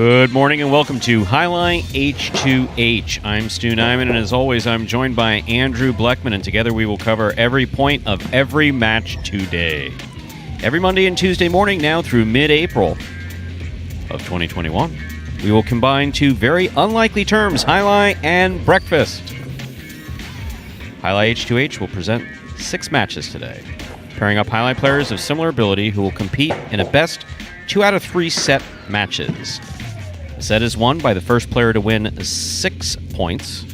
Good morning and welcome to Jai-Alai H2H. I'm Stu Nyman, and as always, I'm joined by Andrew Bleckman, and together we will cover every point of every match today. Every Monday and Tuesday morning now through mid-April of 2021, we will combine two very unlikely terms, Jai-Alai and breakfast. Jai-Alai H2H will present 6 matches today, pairing up Jai-Alai players of similar ability who will compete in a best 2 out of 3 set matches. The set is won by the first player to win 6 points.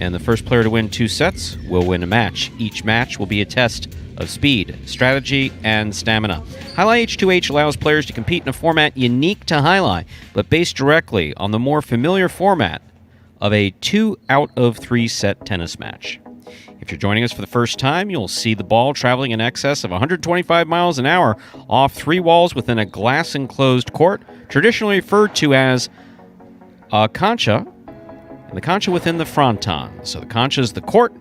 And the first player to win 2 sets will win a match. Each match will be a test of speed, strategy, and stamina. Jai-Alai H2H allows players to compete in a format unique to Jai-Alai, but based directly on the more familiar format of a 2 out of 3 set tennis match. If you're joining us for the first time, you'll see the ball traveling in excess of 125 miles an hour off 3 walls within a glass-enclosed court, traditionally referred to as a concha, and the concha within the fronton. So the concha is the court,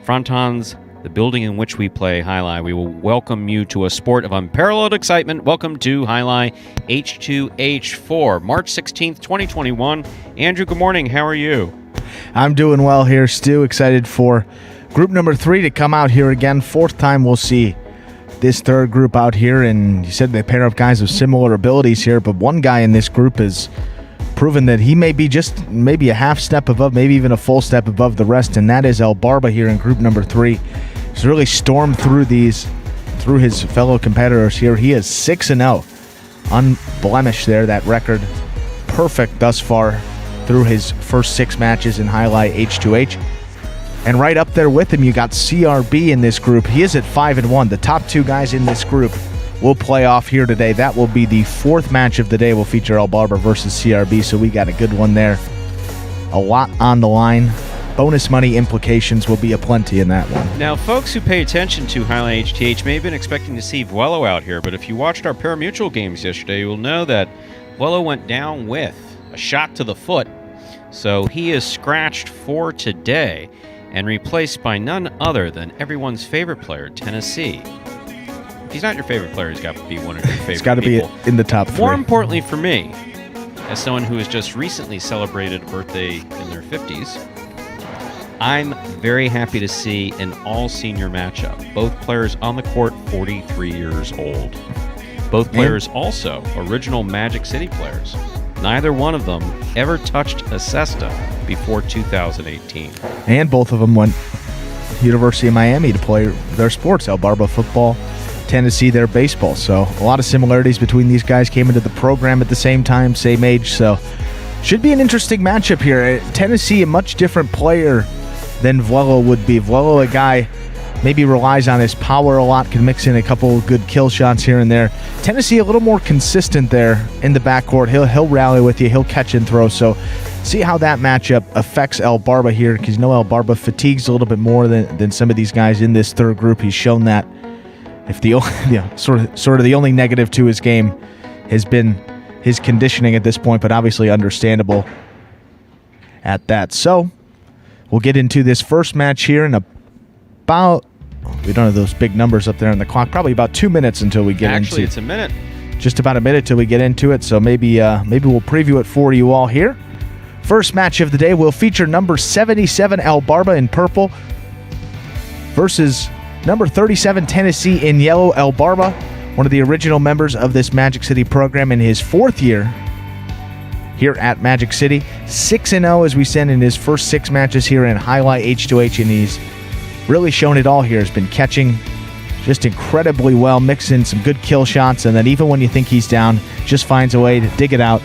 fronton's the building in which we play Jai-Alai. We will welcome you to a sport of unparalleled excitement. Welcome to Jai-Alai H2H for March 16th, 2021. Andrew, good morning. How are you? I'm doing well here, Stu. Excited for group number 3 to come out here again. 4th time we'll see this third group out here, and you said they pair up guys with similar abilities here, but one guy in this group has proven that he may be just maybe a half step above, maybe even a full step above the rest, and that is Barba here in group number 3. He's really stormed through his fellow competitors here. He is 6-0, unblemished there, that record. Perfect thus far through his first 6 matches in Jai-Alai H2H. And right up there with him, you got CRB in this group. He is at 5-1. The top 2 guys in this group will play off here today. That will be the 4th match of the day. We'll feature Barba versus CRB, so we got a good one there. A lot on the line. Bonus money implications will be aplenty in that one. Now, folks who pay attention to Jai-Alai H2H may have been expecting to see Vuelo out here, but if you watched our pari-mutuel games yesterday, you will know that Vuelo went down with a shot to the foot. So he is scratched for today and replaced by none other than everyone's favorite player, Tennessee. If he's not your favorite player, he's got to be one of your favorite It's got to be in the top 3. More importantly for me, as someone who has just recently celebrated a birthday in their 50s, I'm very happy to see an all-senior matchup. Both players on the court, 43 years old. Both players also original Magic City players. Neither one of them ever touched a cesta before 2018. And both of them went to University of Miami to play their sports. Barba football, Tennessee their baseball. So a lot of similarities between these guys. Came into the program at the same time, same age. So should be an interesting matchup here. Tennessee, a much different player than Vuelo would be. Vuelo, a guy maybe relies on his power a lot, can mix in a couple good kill shots here and there. Tennessee a little more consistent there in the backcourt. He'll rally with you. He'll catch and throw. So see how that matchup affects Barba here, because you know Barba fatigues a little bit more than some of these guys in this third group. He's shown that. If the sort of the only negative to his game has been his conditioning at this point, but obviously understandable at that. So we'll get into this first match here in about, we don't have those big numbers up there on the clock, probably about 2 minutes until we get Actually, it's a minute. Just about a minute till we get into it, so maybe we'll preview it for you all here. First match of the day will feature number 77 Barba in purple versus number 37 Tennessee in yellow. Barba, one of the original members of this Magic City program in his 4th year here at Magic City. 6-0 as we said in his first 6 matches here in Jai-Alai H2H, and he's really shown it all here. Has been catching just incredibly well, mix in some good kill shots, and then even when you think he's down, just finds a way to dig it out,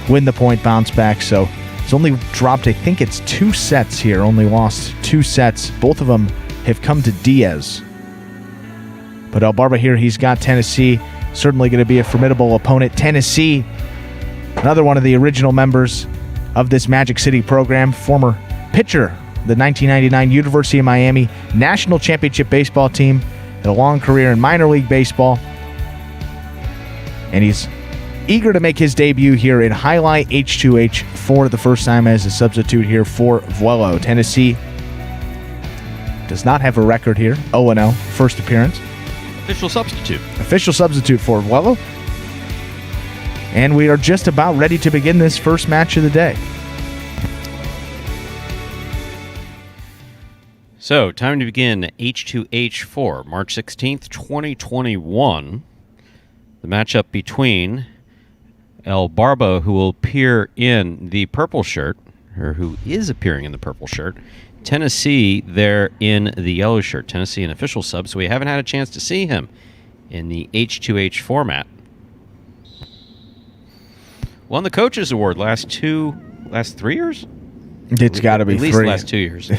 win the point, bounce back. So he's only dropped, I think it's 2 sets here, only lost 2 sets. Both of them have come to Diaz. But Barba here, he's got Tennessee, certainly going to be a formidable opponent. Tennessee, another one of the original members of this Magic City program, former pitcher, the 1999 University of Miami National Championship Baseball team, had a long career in minor league baseball. And he's eager to make his debut here in Jai-Alai H2H for the first time as a substitute here for Vuelo. Tennessee does not have a record here. 0-0, first appearance. Official substitute. Official substitute for Vuelo. And we are just about ready to begin this first match of the day. So, time to begin H2H4, March 16th, 2021. The matchup between El Barba, who will appear in the purple shirt, or who is appearing in the purple shirt, Tennessee there in the yellow shirt. Tennessee an official sub, so we haven't had a chance to see him in the H2H format. Won the Coaches Award last 3 years? It's got to be at least three. Last 2 years.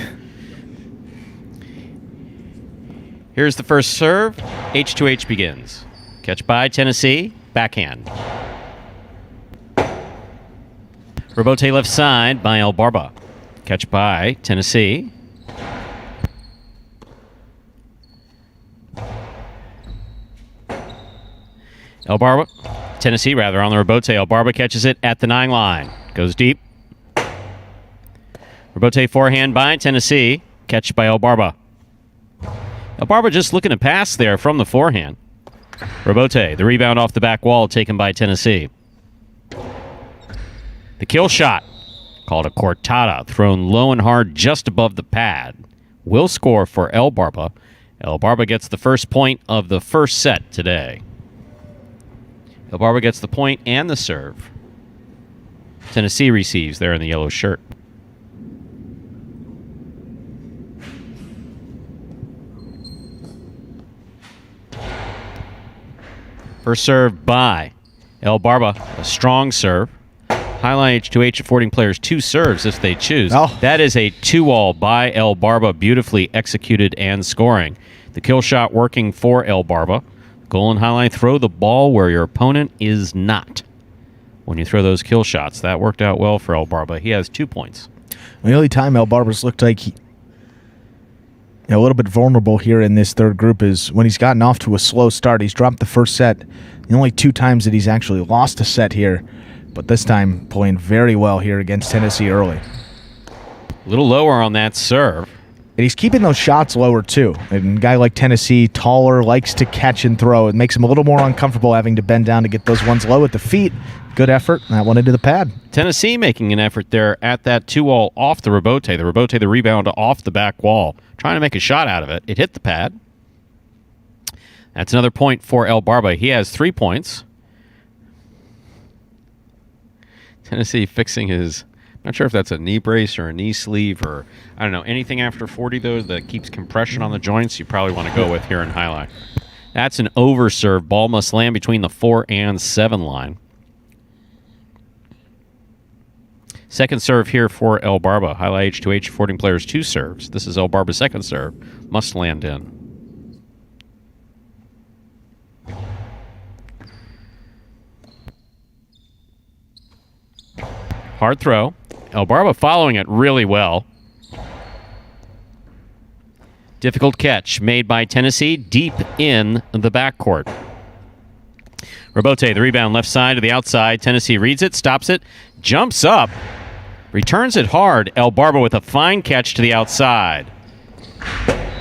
Here's the first serve. H2H begins. Catch by Tennessee. Backhand. Rebote left side by El Barba. Catch by Tennessee. Tennessee on the rebote. El Barba catches it at the 9 line. Goes deep. Rebote forehand by Tennessee. Catch by El Barba. El Barba just looking to pass there from the forehand. Rebote, the rebound off the back wall taken by Tennessee. The kill shot, called a cortada, thrown low and hard just above the pad. Will score for El Barba. El Barba gets the first point of the first set today. El Barba gets the point and the serve. Tennessee receives there in the yellow shirt. First serve by El Barba, a strong serve. Jai-Alai H2H affording players 2 serves if they choose. Oh. That is a 2-all by El Barba, beautifully executed and scoring. The kill shot working for El Barba. Goal and Jai-Alai, throw the ball where your opponent is not. When you throw those kill shots, that worked out well for El Barba. He has 2 points. The only time El Barba's looked like a little bit vulnerable here in this third group is when he's gotten off to a slow start. He's dropped the first set. The only 2 times that he's actually lost a set here, but this time playing very well here against Tennessee early. A little lower on that serve. And he's keeping those shots lower too. And a guy like Tennessee, taller, likes to catch and throw. It makes him a little more uncomfortable having to bend down to get those ones low at the feet. Good effort. That one into the pad. Tennessee making an effort there at that 2-all off the rebote. The rebote, the rebound off the back wall. Trying to make a shot out of it. It hit the pad. That's another point for El Barba. He has 3 points. Tennessee fixing his, not sure if that's a knee brace or a knee sleeve or, I don't know, anything after 40, though, that keeps compression on the joints, you probably want to go with here in Jai-Alai. That's an overserve. Ball must land between the 4 and 7 line. Second serve here for El Barba. Jai-Alai H2H affording players 2 serves. This is El Barba's second serve. Must land in. Hard throw. El Barba following it really well. Difficult catch made by Tennessee deep in the backcourt. Rebote, the rebound left side to the outside. Tennessee reads it, stops it, jumps up, returns it hard. El Barba with a fine catch to the outside.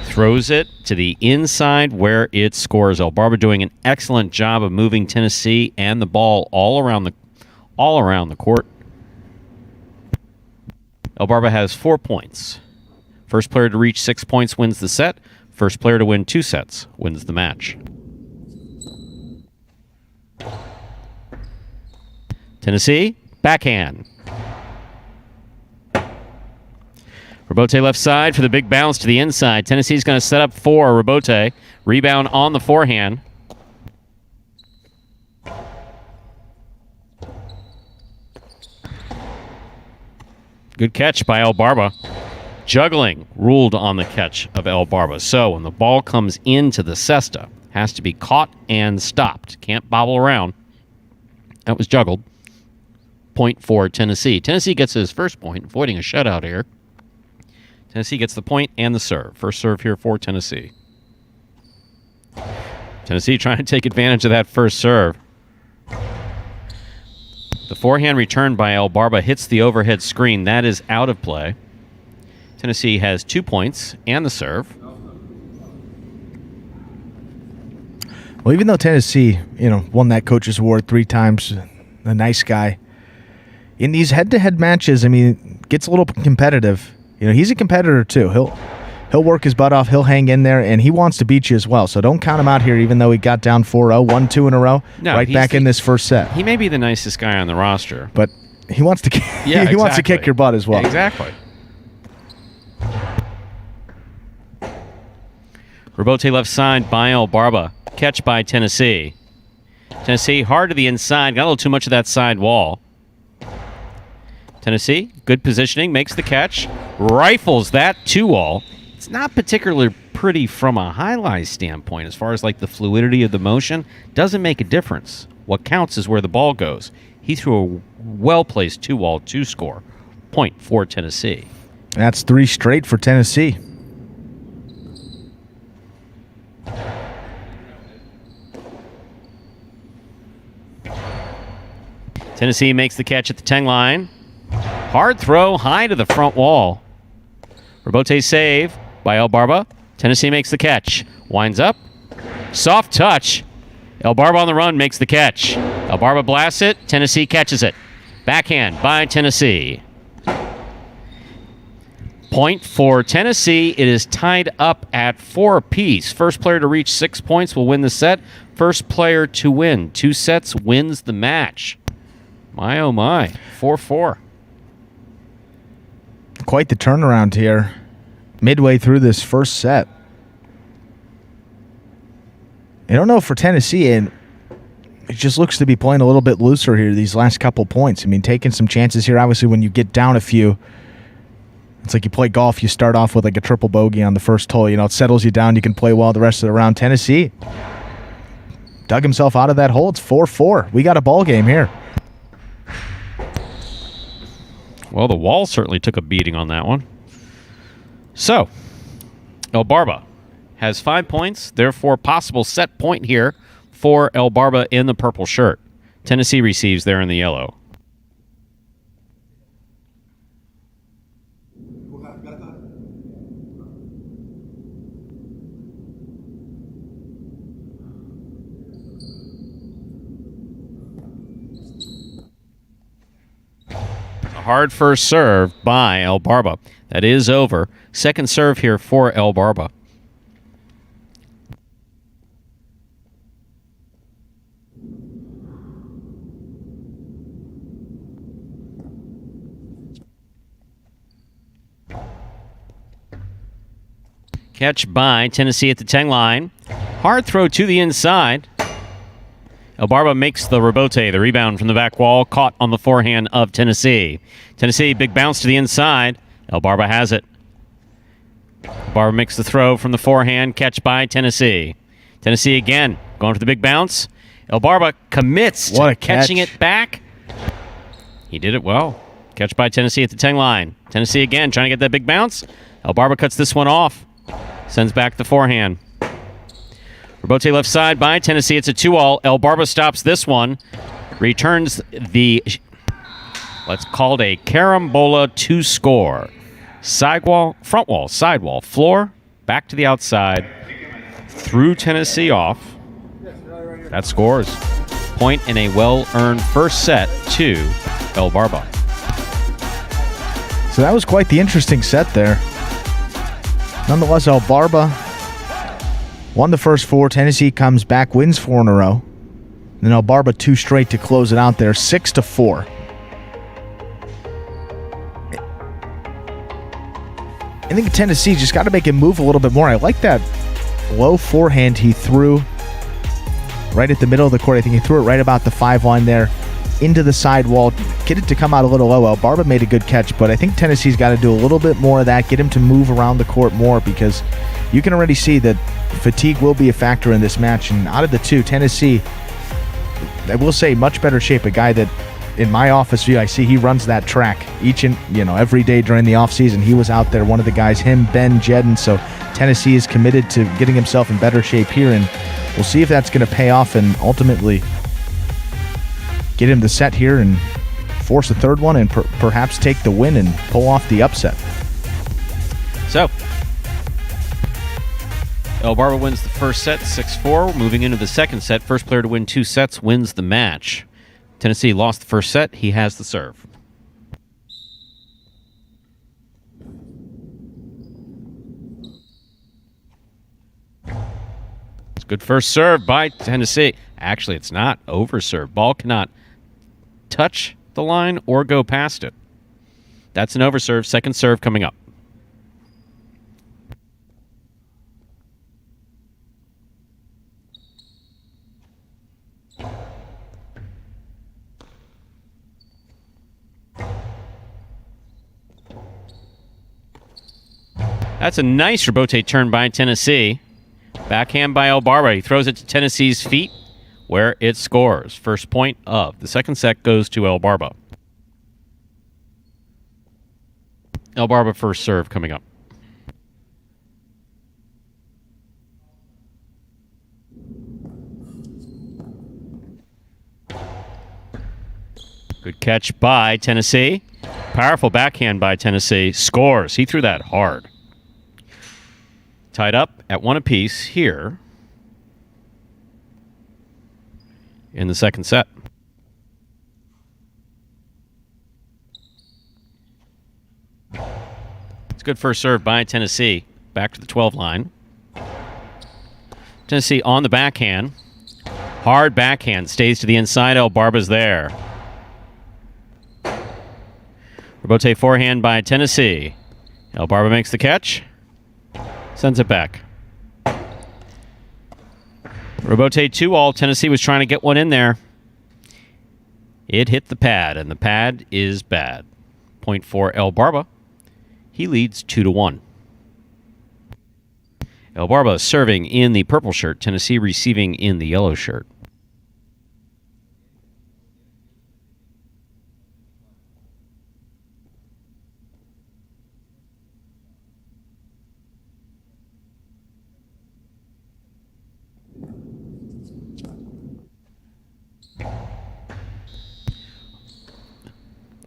Throws it to the inside where it scores. El Barba doing an excellent job of moving Tennessee and the ball all around the court. El Barba has 4 points. First player to reach 6 points wins the set. First player to win 2 sets wins the match. Tennessee, backhand. Rebote left side for the big bounce to the inside. Tennessee's going to set up for Rebote. Rebound on the forehand. Good catch by El Barba. Juggling ruled on the catch of El Barba. So when the ball comes into the cesta, has to be caught and stopped. Can't bobble around. That was juggled. Point for Tennessee. Tennessee gets his first point, avoiding a shutout here. Tennessee gets the point and the serve. First serve here for Tennessee. Tennessee trying to take advantage of that first serve. The forehand return by El Barba hits the overhead screen. That is out of play. Tennessee has 2 points and the serve. Well, even though Tennessee, won that coach's award 3 times, a nice guy. In these head-to-head matches, I mean, gets a little competitive. You know, he's a competitor too. He'll work his butt off. He'll hang in there, and he wants to beat you as well. So don't count him out here, even though he got down 4-0, 1-2 in a row, right back in this first set. He may be the nicest guy on the roster, but he wants to. He wants to kick your butt as well. Exactly. Rebote left side by Barba. Catch by Tennessee. Tennessee hard to the inside. Got a little too much of that side wall. Tennessee, good positioning, makes the catch. Rifles that 2-all. It's not particularly pretty from a highlight standpoint as far as like the fluidity of the motion. Doesn't make a difference. What counts is where the ball goes. He threw a well-placed 2-all 2-score. Point for Tennessee. That's 3 straight for Tennessee. Tennessee makes the catch at the 10 line. Hard throw, high to the front wall. Rebote save by Barba. Tennessee makes the catch. Winds up. Soft touch. Barba on the run makes the catch. Barba blasts it. Tennessee catches it. Backhand by Tennessee. Point for Tennessee. It is tied up at 4 apiece. First player to reach 6 points will win the set. First player to win 2 sets wins the match. My, oh my. 4-4. Quite the turnaround here. Midway through this first set. I don't know for Tennessee, and it just looks to be playing a little bit looser here these last couple points. I mean, taking some chances here. Obviously, when you get down a few, it's like you play golf. You start off with like a triple bogey on the first hole. You know, it settles you down. You can play well the rest of the round. Tennessee dug himself out of that hole. It's 4-4. We got a ball game here. Well, the wall certainly took a beating on that one. So, Barba has 5 points, therefore possible set point here for Barba in the purple shirt. Tennessee receives there in the yellow. Hard first serve by Barba. That is over. Second serve here for Barba. Catch by Tennessee at the 10 line. Hard throw to the inside. Barba makes the rebote, the rebound from the back wall, caught on the forehand of Tennessee. Tennessee, big bounce to the inside. Barba has it. Barba makes the throw from the forehand, catch by Tennessee. Tennessee again, going for the big bounce. Barba commits to catching it back. He did it well. Catch by Tennessee at the 10 line. Tennessee again, trying to get that big bounce. Barba cuts this one off. Sends back the forehand. Rebote left side by Tennessee. It's a 2-all. Barba stops this one. Returns the, let's call it a carambola 2-score. Sidewall, front wall, sidewall, floor, back to the outside. Threw Tennessee off. That scores. Point in a well-earned first set to Barba. So that was quite the interesting set there. Nonetheless, Barba won the first 4. Tennessee comes back, wins 4 in a row. Then Barba 2 straight to close it out there, 6-4. I think Tennessee just got to make it move a little bit more. I like that low forehand he threw right at the middle of the court. I think he threw it right about the 5 line there into the side wall. Get it to come out a little low. Barba made a good catch, but I think Tennessee's got to do a little bit more of that, get him to move around the court more, because you can already see that fatigue will be a factor in this match. And out of the 2, Tennessee, I will say, much better shape. A guy that in my office view, I see he runs that track every day during the offseason. He was out there, one of the guys, him, Ben, Jedden. So Tennessee is committed to getting himself in better shape here, and we'll see if that's going to pay off and ultimately get him the set here and force a third one and perhaps take the win and pull off the upset. So, Barba wins the first set, 6-4. Moving into the second set, first player to win 2 sets wins the match. Tennessee lost the first set. He has the serve. It's a good first serve by Tennessee. Actually, it's not over serve. Ball cannot touch the line or go past it. That's an over serve. Second serve coming up. That's a nice rebote turn by Tennessee. Backhand by Barba. He throws it to Tennessee's feet, where it scores. First point of the second set goes to Barba. Barba first serve coming up. Good catch by Tennessee. Powerful backhand by Tennessee. Scores. He threw that hard. Tied up at one apiece here in the second set. It's a good first serve by Tennessee. Back to the 12 line. Tennessee on the backhand. Hard backhand. Stays to the inside. Barba's there. Rebote forehand by Tennessee. Barba makes the catch. Sends it back. Rebote 2-all. Tennessee was trying to get one in there. It hit the pad, and the pad is bad. Point for Barba. He leads 2-1. Barba serving in the purple shirt. Tennessee receiving in the yellow shirt.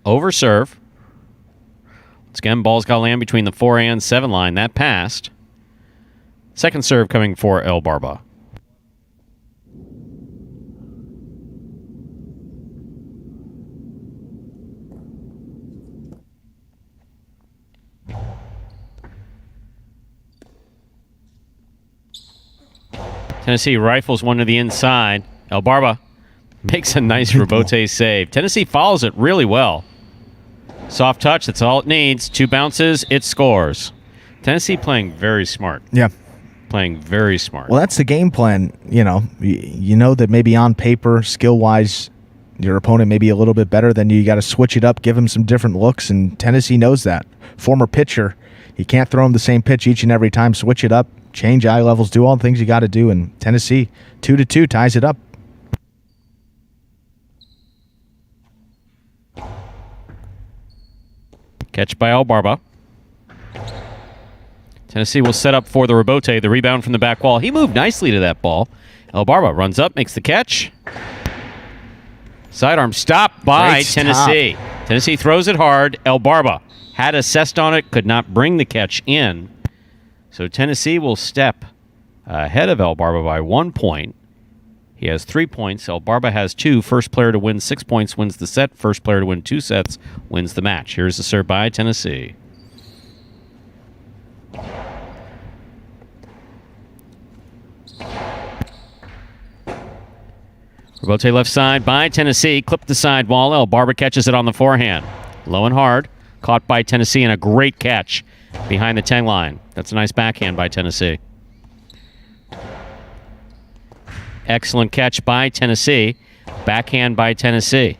Over serve. Once again, ball's got to land between the 4 and 7 line. That passed. Second serve coming for Barba. Tennessee rifles one to the inside. Barba makes a nice rebote save. Tennessee follows it really well. Soft touch, that's all it needs. 2 bounces, it scores. Tennessee playing very smart. Yeah. Playing very smart. Well, that's the game plan. You know that maybe on paper, skill-wise, your opponent may be a little bit better than you. You got to switch it up, give him some different looks, and Tennessee knows that. Former pitcher, you can't throw him the same pitch each and every time. Switch it up, change eye levels, do all the things you got to do, and Tennessee, 2-2, ties it up. Catch by Barba. Tennessee will set up for the rebote. The rebound from the back wall. He moved nicely to that ball. Barba runs up, makes the catch. Sidearm stop by Tennessee. Tennessee throws it hard. Barba had assessed on it, could not bring the catch in. So Tennessee will step ahead of Barba by 1 point. He has 3 points. Barba has 2. First player to win 6 points wins the set. First player to win 2 sets wins the match. Here's the serve by Tennessee. Rebote left side by Tennessee. Clipped the side wall. Barba catches it on the forehand. Low and hard. Caught by Tennessee and a great catch behind the 10 line. That's a nice backhand by Tennessee. Excellent catch by Tennessee. Backhand by Tennessee.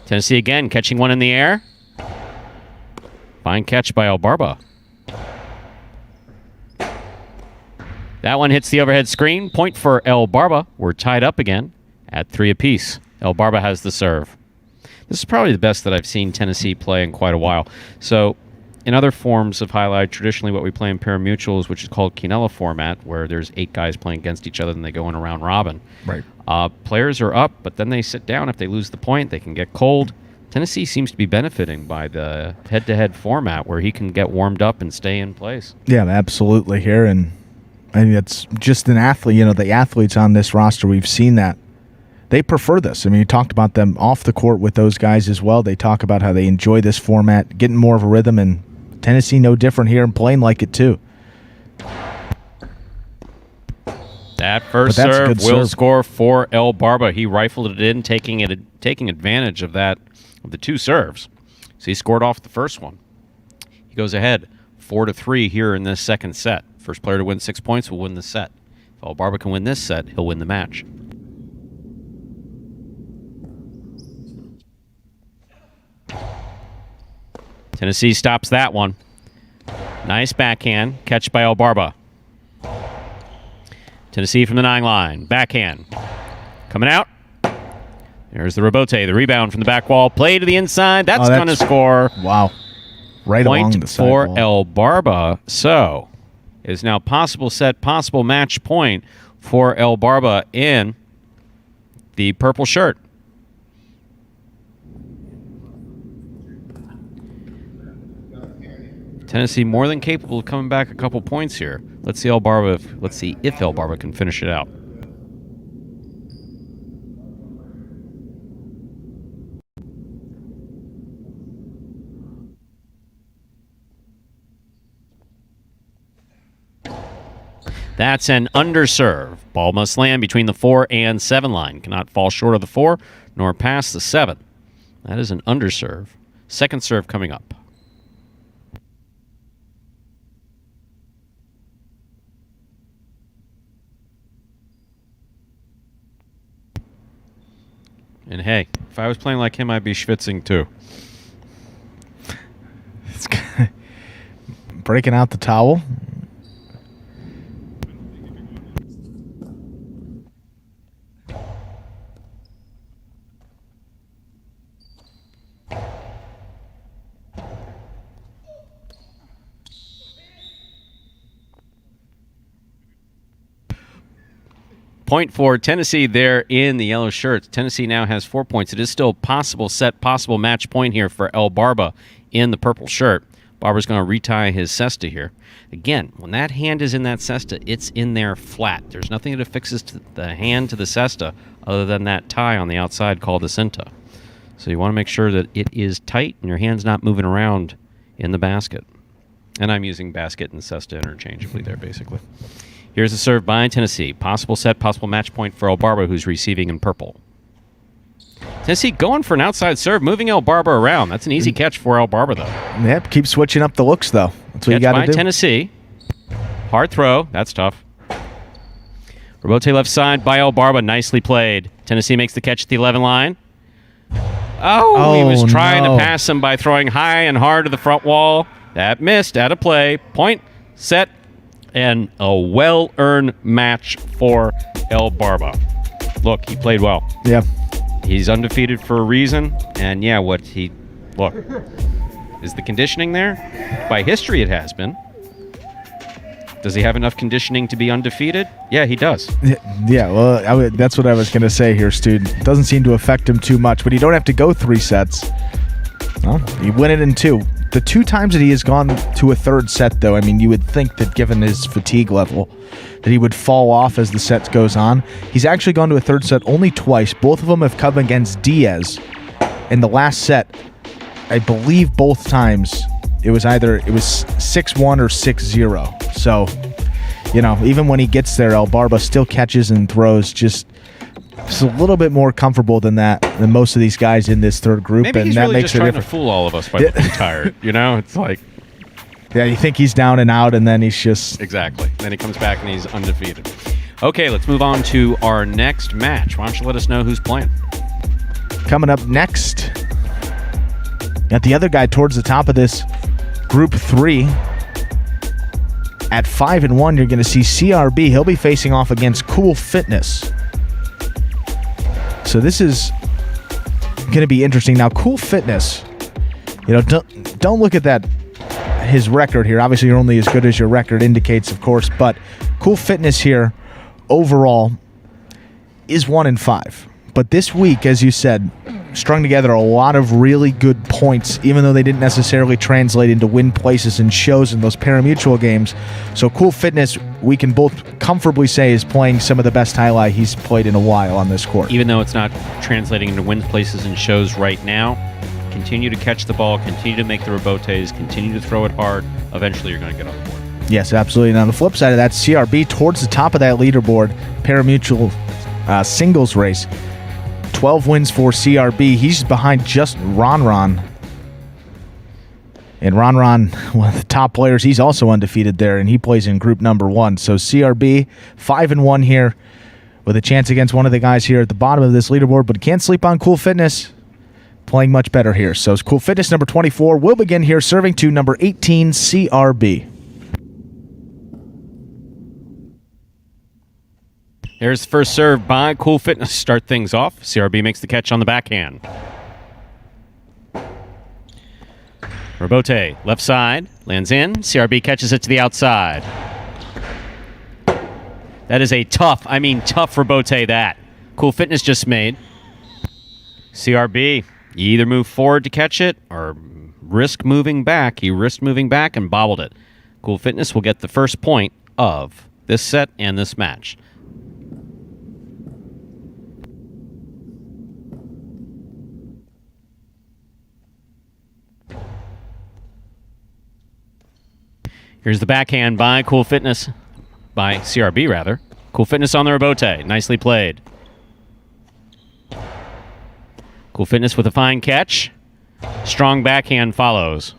Tennessee again catching one in the air. Fine catch by Barba. That one hits the overhead screen. Point for Barba. We're tied up again at 3 apiece. Barba has the serve. This is probably the best that I've seen Tennessee play in quite a while. So in other forms of highlight, traditionally what we play in pari-mutuels, which is called Quinella format, where there's 8 guys playing against each other and they go in a round robin. Right. Players are up, but then they sit down. If they lose the point, they can get cold. Tennessee seems to be benefiting by the head-to-head format where he can get warmed up and stay in place. Yeah, absolutely here. And I mean, it's just an athlete. The athletes on this roster, we've seen that they prefer this. I mean, you talked about them off the court with those guys as well. They talk about how they enjoy this format, getting more of a rhythm, and Tennessee no different here and playing like it too. That first serve will score for El Barba. He rifled it in, taking advantage of that, of the 2 serves. So he scored off the first one. He goes ahead 4-3 here in this second set. First player to win 6 points will win the set. If El Barba can win this set, he'll win the match. Tennessee stops that one. Nice backhand. Catch by El Barba. Tennessee from the 9 line. Backhand. Coming out. There's the rebote. The rebound from the back wall. Play to the inside. That's going to score. Wow. Right along the side for wall. El Barba. So it is now possible set, possible match point for El Barba in the purple shirt. Tennessee more than capable of coming back a couple points here. Let's see if El Barba can finish it out. That's an underserve. Ball must land between the 4 and 7 line. Cannot fall short of the 4 nor past the 7. That is an underserve. Second serve coming up. And hey, if I was playing like him, I'd be schwitzing too. It's breaking out the towel. Point for Tennessee there in the yellow shirts. Tennessee now has 4 points. It is still possible set, possible match point here for El Barba in the purple shirt. Barba's going to retie his cesta here. Again, when that hand is in that cesta, it's in there flat. There's nothing that affixes to the hand to the cesta other than that tie on the outside called the cinta. So you want to make sure that it is tight and your hand's not moving around in the basket. And I'm using basket and cesta interchangeably there, basically. Here's a serve by Tennessee. Possible set, possible match point for El Barba, who's receiving in purple. Tennessee going for an outside serve, moving El Barba around. That's an easy catch for El Barba, though. Yep, keep switching up the looks, though. That's what you got to do. Tennessee. Hard throw. That's tough. Rebote left side by El Barba. Nicely played. Tennessee makes the catch at the 11 line. Oh, he was trying to pass him by throwing high and hard to the front wall. That missed. Out of play. Point, set, and a well-earned match for El Barba. Look, he played well. Yeah. He's undefeated for a reason. And, yeah, look, is the conditioning there? By history, it has been. Does he have enough conditioning to be undefeated? Yeah, he does. Yeah, well, that's what I was going to say here, Stu. It doesn't seem to affect him too much, but you don't have to go 3 sets. Well, you win it in 2. The 2 times that he has gone to a third set, though, I mean, you would think that given his fatigue level, that he would fall off as the set goes on. He's actually gone to a third set only twice. Both of them have come against Diaz. In the last set, I believe both times, it was 6-1 or 6-0. So, you know, even when he gets there, El Barba still catches and throws just a little bit more comfortable than most of these guys in this third group. Maybe and he's that really makes just trying to fool all of us by looking tired. You know, it's like... Yeah, you think he's down and out, and then he's just... Exactly. Then he comes back and he's undefeated. Okay, let's move on to our next match. Why don't you let us know who's playing? Coming up next, got the other guy towards the top of this Group 3. At 5-1, you're going to see CRB. He'll be facing off against Cool Fitness. So this is going to be interesting. Now, Cool Fitness, you know, don't look at that, his record here. Obviously, you're only as good as your record indicates, of course. But Cool Fitness here, overall, is 1-5. But this week, as you said, strung together a lot of really good points, even though they didn't necessarily translate into win places and shows in those pari-mutuel games. So Cool Fitness, we can both comfortably say, is playing some of the best Jai-Alai he's played in a while on this court. Even though it's not translating into win places and shows right now, continue to catch the ball, continue to make the rebotes, continue to throw it hard. Eventually you're going to get on the board. Yes, absolutely. And on the flip side of that, CRB towards the top of that leaderboard, pari-mutuel singles race. 12 wins for CRB. He's behind just Ron. And Ron, one of the top players, he's also undefeated there, and he plays in group number 1. So CRB, 5-1 here, with a chance against one of the guys here at the bottom of this leaderboard, but can't sleep on Cool Fitness. Playing much better here. So Cool Fitness, number 24, will begin here, serving to number 18, CRB. There's the first serve by Cool Fitness. Start things off. CRB makes the catch on the backhand. Rebote, left side, lands in. CRB catches it to the outside. That is a tough rebote that Cool Fitness just made. CRB, you either move forward to catch it or risk moving back. He risked moving back and bobbled it. Cool Fitness will get the first point of this set and this match. Here's the backhand by Cool Fitness, by CRB rather. Cool Fitness on the rebote. Nicely played. Cool Fitness with a fine catch. Strong backhand follows.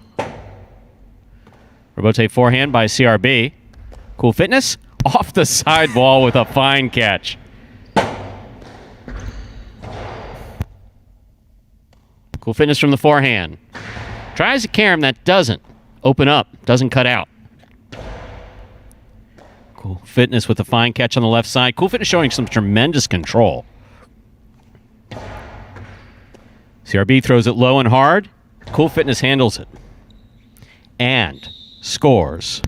Rebote forehand by CRB. Cool Fitness off the sidewall with a fine catch. Cool Fitness from the forehand. Tries a carom that doesn't open up, doesn't cut out. Cool Fitness with a fine catch on the left side. Cool Fitness showing some tremendous control. CRB throws it low and hard. Cool Fitness handles it. And scores.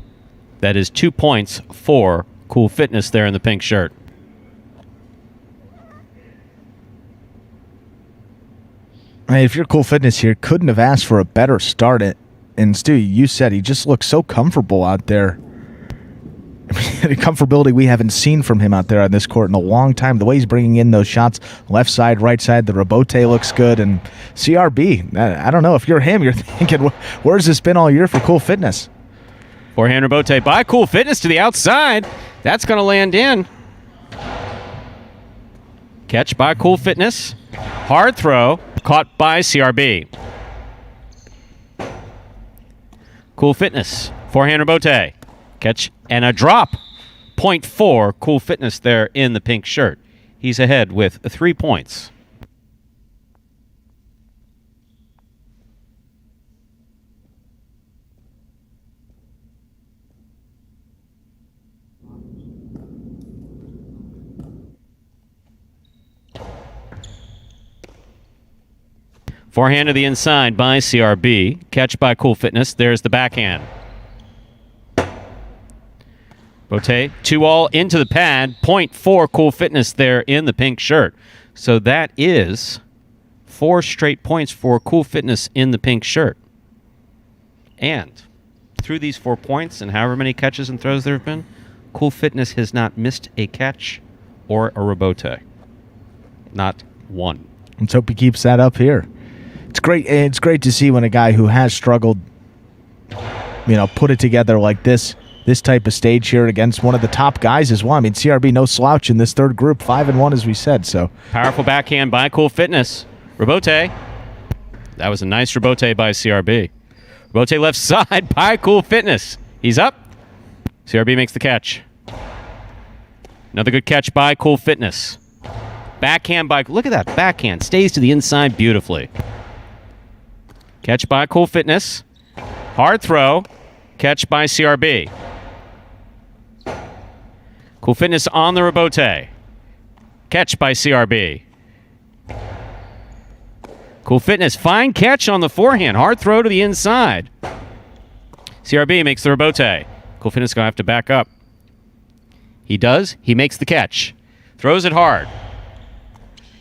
That is 2 points for Cool Fitness there in the pink shirt. I mean, if you're Cool Fitness here, couldn't have asked for a better start. And Stu, you said he just looks so comfortable out there. I mean, the comfortability we haven't seen from him out there on this court in a long time. The way he's bringing in those shots, left side, right side, the rebote looks good. And CRB, I don't know. If you're him, you're thinking, where's this been all year for Cool Fitness? Forehand rebote by Cool Fitness to the outside. That's going to land in. Catch by Cool Fitness. Hard throw. Caught by CRB. Cool Fitness. Forehand rebote. Catch and a drop. Point for Cool Fitness there in the pink shirt. He's ahead with 3 points. Forehand to the inside by CRB. Catch by Cool Fitness. There's the backhand. Bote, 2-all into the pad. Point for Cool Fitness there in the pink shirt. So that is 4 straight points for Cool Fitness in the pink shirt. And through these 4 points and however many catches and throws there have been, Cool Fitness has not missed a catch or a rebote. Not one. Let's hope he keeps that up here. It's great. It's great to see when a guy who has struggled, put it together like this type of stage here against one of the top guys as well. I mean, CRB no slouch in this third group, 5-1 as we said. So powerful backhand by Cool Fitness. Rebote. That was a nice rebote by CRB. Rebote left side by Cool Fitness. He's up. CRB makes the catch. Another good catch by Cool Fitness. Backhand by, look at that backhand. Stays to the inside beautifully. Catch by Cool Fitness. Hard throw. Catch by CRB. Cool Fitness on the rebote. Catch by CRB. Cool Fitness, fine catch on the forehand. Hard throw to the inside. CRB makes the rebote. Cool Fitness going to have to back up. He does. He makes the catch. Throws it hard.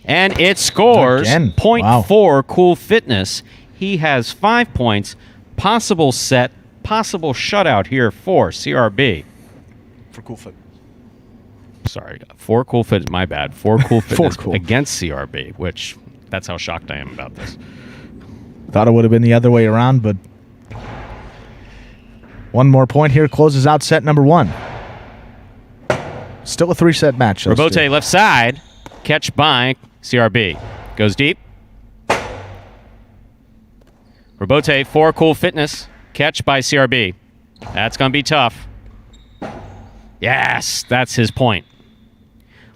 And it scores Again. point Wow. 4 Cool Fitness. He has 5 points. Possible set, possible shutout here for CRB. For Cool Fit. Sorry, 4 Cool Fitness. My bad. 4 Cool Fitness Cool. against CRB, which that's how shocked I am about this. Thought it would have been the other way around, but one more point here closes out set number 1. Still a 3-set match. those two. Robote left side. Catch by CRB. Goes deep. Robote 4 Cool Fitness. Catch by CRB. That's going to be tough. Yes, that's his point.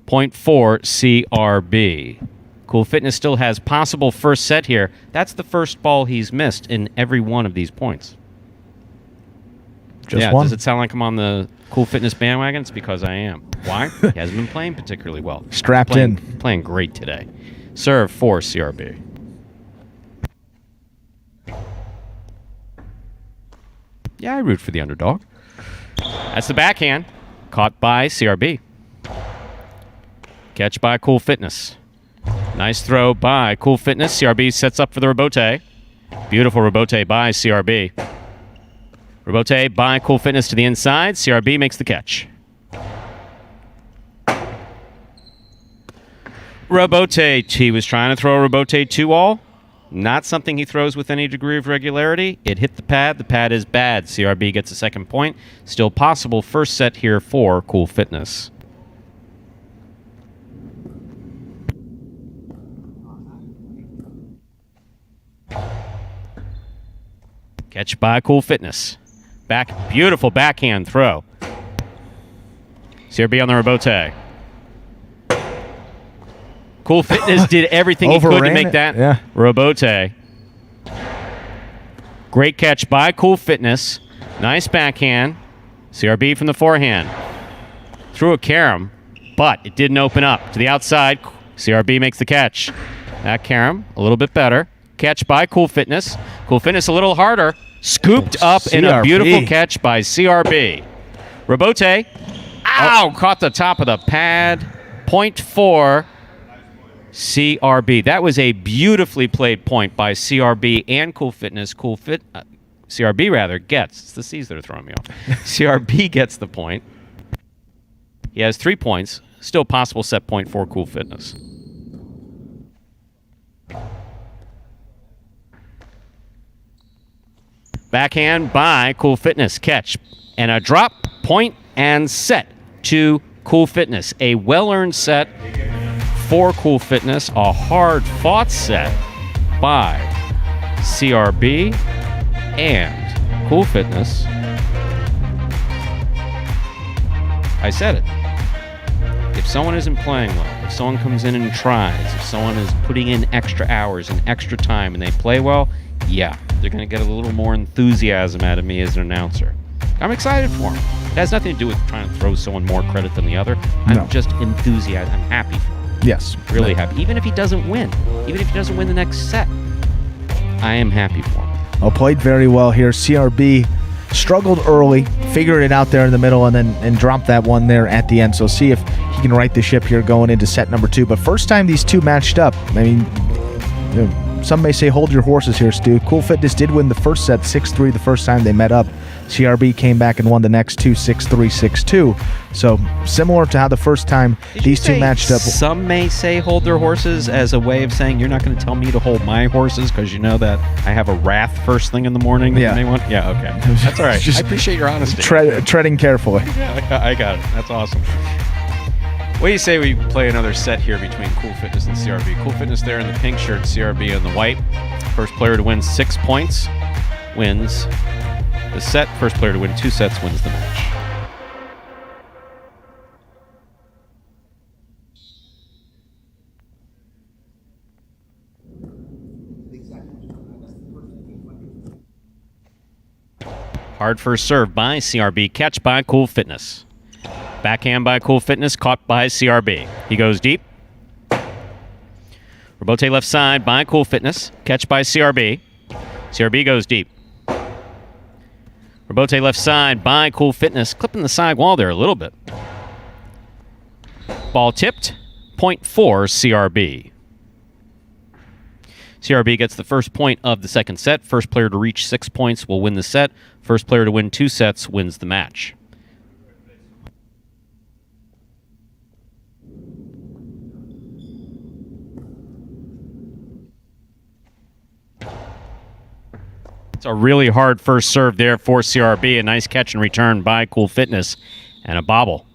Point 4 CRB. Cool Fitness still has possible first set here. That's the first ball he's missed in every one of these points. Just one. Does it sound like I'm on the Cool Fitness bandwagon? It's because I am. Why? He hasn't been playing particularly well. Strapped in. Playing great today. Serve for CRB. Yeah, I root for the underdog. That's the backhand. Caught by CRB. Catch by Cool Fitness. Nice throw by Cool Fitness. CRB sets up for the Robote. Beautiful Robote by CRB. Robote by Cool Fitness to the inside. CRB makes the catch. Robote. He was trying to throw a Robote 2-all. Not something he throws with any degree of regularity. It hit the pad. The pad is bad. CRB gets a second point. Still possible first set here for Cool Fitness. Catch by Cool Fitness. Beautiful backhand throw. CRB on the Robote. Cool Fitness did everything he could to make that Robote. Great catch by Cool Fitness. Nice backhand. CRB from the forehand. Threw a carom, but it didn't open up. To the outside, CRB makes the catch. That carom, a little bit better. Catch by Cool Fitness. Cool Fitness a little harder. Scooped up in a beautiful catch by CRB. Robote. Ow! Caught the top of the pad. Point 4 CRB. That was a beautifully played point by CRB and Cool Fitness. CRB rather gets. It's the C's that are throwing me off. CRB gets the point. He has 3 points. Still possible set point for Cool Fitness. Backhand by Cool Fitness. Catch. And a drop, point, and set to Cool Fitness. A well-earned set for Cool Fitness. A hard-fought set by CRB and Cool Fitness. I said it. If someone isn't playing well, if someone comes in and tries, if someone is putting in extra hours and extra time and they play well, yeah, they're going to get a little more enthusiasm out of me as an announcer. I'm excited for them. It has nothing to do with trying to throw someone more credit than the other. I'm just enthusiastic. I'm happy for him. Yes. Really happy. Even if he doesn't win. Even if he doesn't win the next set. I am happy for him. Well, played very well here. CRB struggled early, figured it out there in the middle, and dropped that one there at the end. So see if he can right the ship here going into set number 2. But first time these two matched up, I mean, some may say hold your horses here, Stu. Cool Fitness did win the first set 6-3 the first time they met up. CRB came back and won the next two 6-3, 6-2. So similar to how the first time these two matched up. Some may say hold their horses as a way of saying you're not going to tell me to hold my horses because you know that I have a wrath first thing in the morning that you may want. Yeah, okay. That's all right. I appreciate your honesty. Treading carefully. Yeah, I got it. That's awesome. What do you say we play another set here between Cool Fitness and CRB? Cool Fitness there in the pink shirt, CRB in the white. First player to win 6 points wins the set. First player to win 2 sets wins the match. Hard first serve by CRB. Catch by Cool Fitness. Backhand by Cool Fitness, caught by CRB. He goes deep. Robote left side by Cool Fitness. Catch by CRB. CRB goes deep. Robote left side by Cool Fitness. Clipping the side wall there a little bit. Ball tipped. Point 4 CRB. CRB gets the first point of the second set. First player to reach 6 points will win the set. First player to win 2 sets wins the match. It's a really hard first serve there for CRB. A nice catch and return by Cool Fitness. And a bobble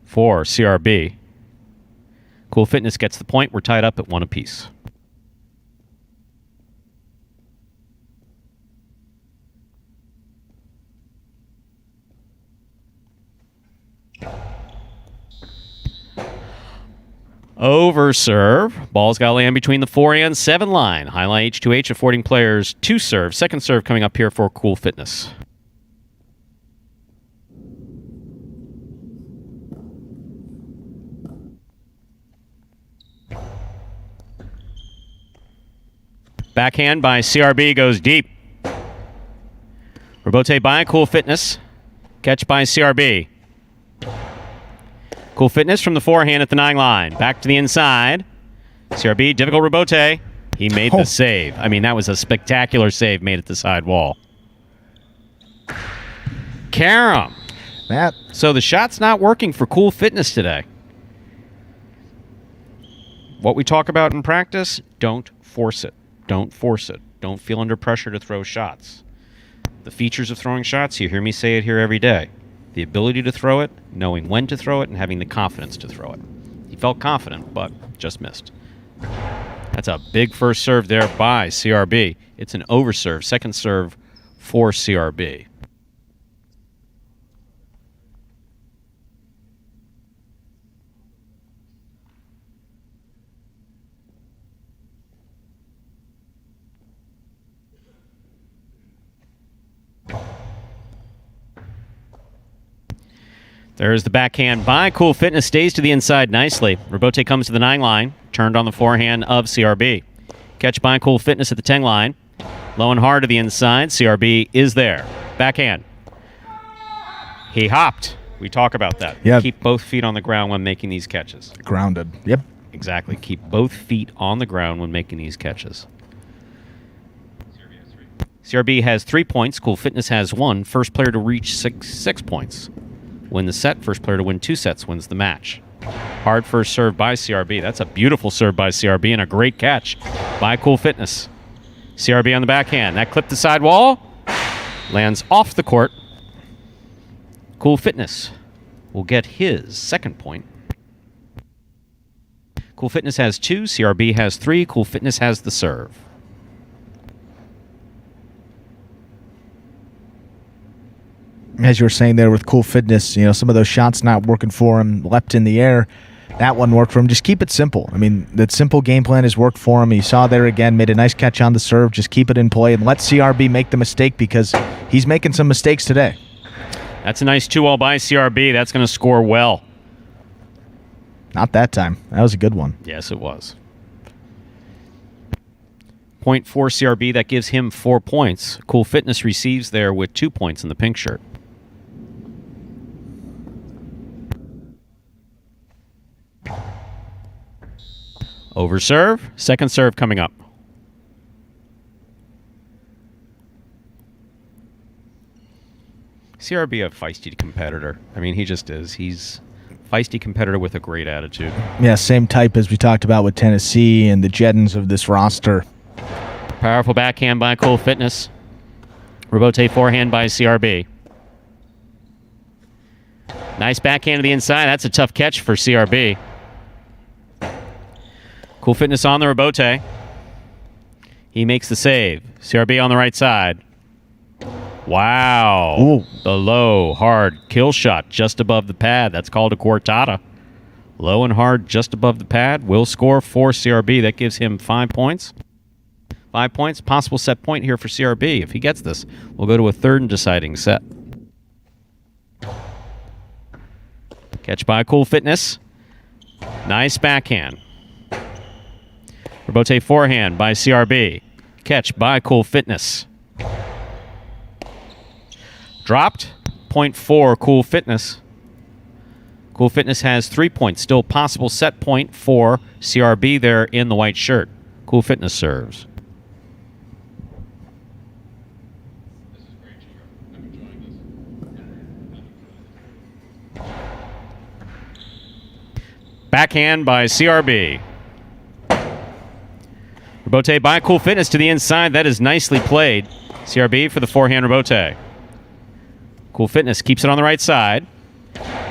for CRB. Cool Fitness gets the point. We're tied up at 1 apiece. Over serve. Ball's got to land between the 4 and 7 line. Jai-Alai H2H affording players 2 serve. Second serve coming up here for Cool Fitness. Backhand by CRB goes deep. Rebote by Cool Fitness. Catch by CRB. Cool Fitness from the forehand at the 9 line. Back to the inside. CRB, difficult rebote. He made the save. I mean, that was a spectacular save made at the side wall. Karam. Matt. So the shot's not working for Cool Fitness today. What we talk about in practice, don't force it. Don't force it. Don't feel under pressure to throw shots. The features of throwing shots, you hear me say it here every day. The ability to throw it, knowing when to throw it, and having the confidence to throw it. He felt confident, but just missed. That's a big first serve there by CRB. It's an overserve, second serve for CRB. There's the backhand by Cool Fitness, stays to the inside nicely. Rebote comes to the 9 line, turned on the forehand of CRB. Catch by Cool Fitness at the 10 line. Low and hard to the inside. CRB is there. Backhand. He hopped. We talk about that. Yep. Keep both feet on the ground when making these catches. Grounded. Yep. Exactly. Keep both feet on the ground when making these catches. CRB has 3 points. Cool Fitness has 1. First player to reach six points. Win the set. First player to win 2 sets wins the match. Hard first serve by CRB. That's a beautiful serve by CRB and a great catch by Cool Fitness. CRB on the backhand. That clipped the side wall. Lands off the court. Cool Fitness will get his second point. Cool Fitness has 2. CRB has 3. Cool Fitness has the serve. As you were saying there with Cool Fitness, you know, some of those shots not working for him, leapt in the air. That one worked for him. Just keep it simple. I mean, that simple game plan has worked for him. You saw there again, made a nice catch on the serve. Just keep it in play and let CRB make the mistake because he's making some mistakes today. That's a nice 2-all by CRB. That's going to score well. Not that time. That was a good one. Yes, it was. Point for CRB. That gives him 4 points. Cool Fitness receives there with 2 points in the pink shirt. Over serve. Second serve coming up. CRB a feisty competitor. I mean, he just is. He's a feisty competitor with a great attitude. Yeah, same type as we talked about with Tennessee and the Jeddins of this roster. Powerful backhand by Cool Fitness. Rebote forehand by CRB. Nice backhand to the inside. That's a tough catch for CRB. Cool Fitness on the rebote. He makes the save. CRB on the right side. Wow. Ooh. The low, hard kill shot just above the pad. That's called a quartada. Low and hard just above the pad. Will score for CRB. That gives him 5 points. 5 points. Possible set point here for CRB. If he gets this, we'll go to a third and deciding set. Catch by Cool Fitness. Nice backhand. Rebote forehand by CRB. Catch by Cool Fitness. Dropped. Point for Cool Fitness. Cool Fitness has 3 points. Still possible set point for CRB there in the white shirt. Cool Fitness serves. Backhand by CRB. Rebote by Cool Fitness to the inside. That is nicely played. CRB for the forehand rebote. Cool Fitness keeps it on the right side.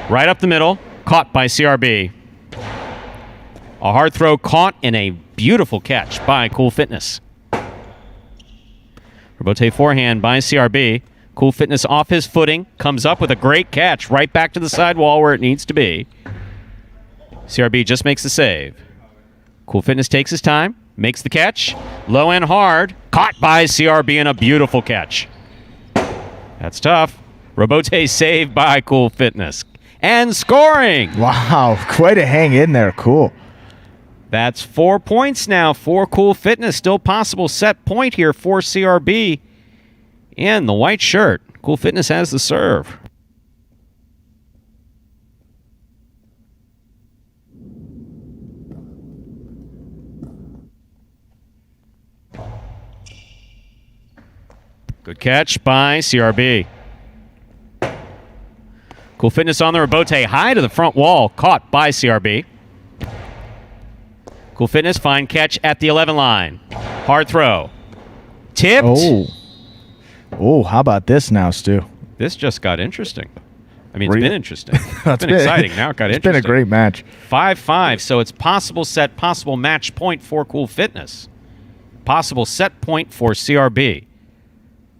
Right up the middle. Caught by CRB. A hard throw caught in a beautiful catch by Cool Fitness. Rebote forehand by CRB. Cool Fitness off his footing. Comes up with a great catch right back to the sidewall where it needs to be. CRB just makes the save. Cool Fitness takes his time. Makes the catch. Low and hard. Caught by CRB in a beautiful catch. That's tough. Rebote saved by Cool Fitness. And scoring! Wow, quite a hang in there. Cool. That's 4 points now for Cool Fitness. Still possible set point here for CRB in the white shirt. Cool Fitness has the serve. Good catch by CRB. Cool Fitness on the rebote, high to the front wall, caught by CRB. Cool Fitness, fine catch at the 11 line. Hard throw. Tipped. Oh, how about this now, Stu? This just got interesting. I mean, it's been interesting. It's been exciting. Now it got interesting. It's been a great match. 5-5, so it's possible set, possible match point for Cool Fitness. Possible set point for CRB.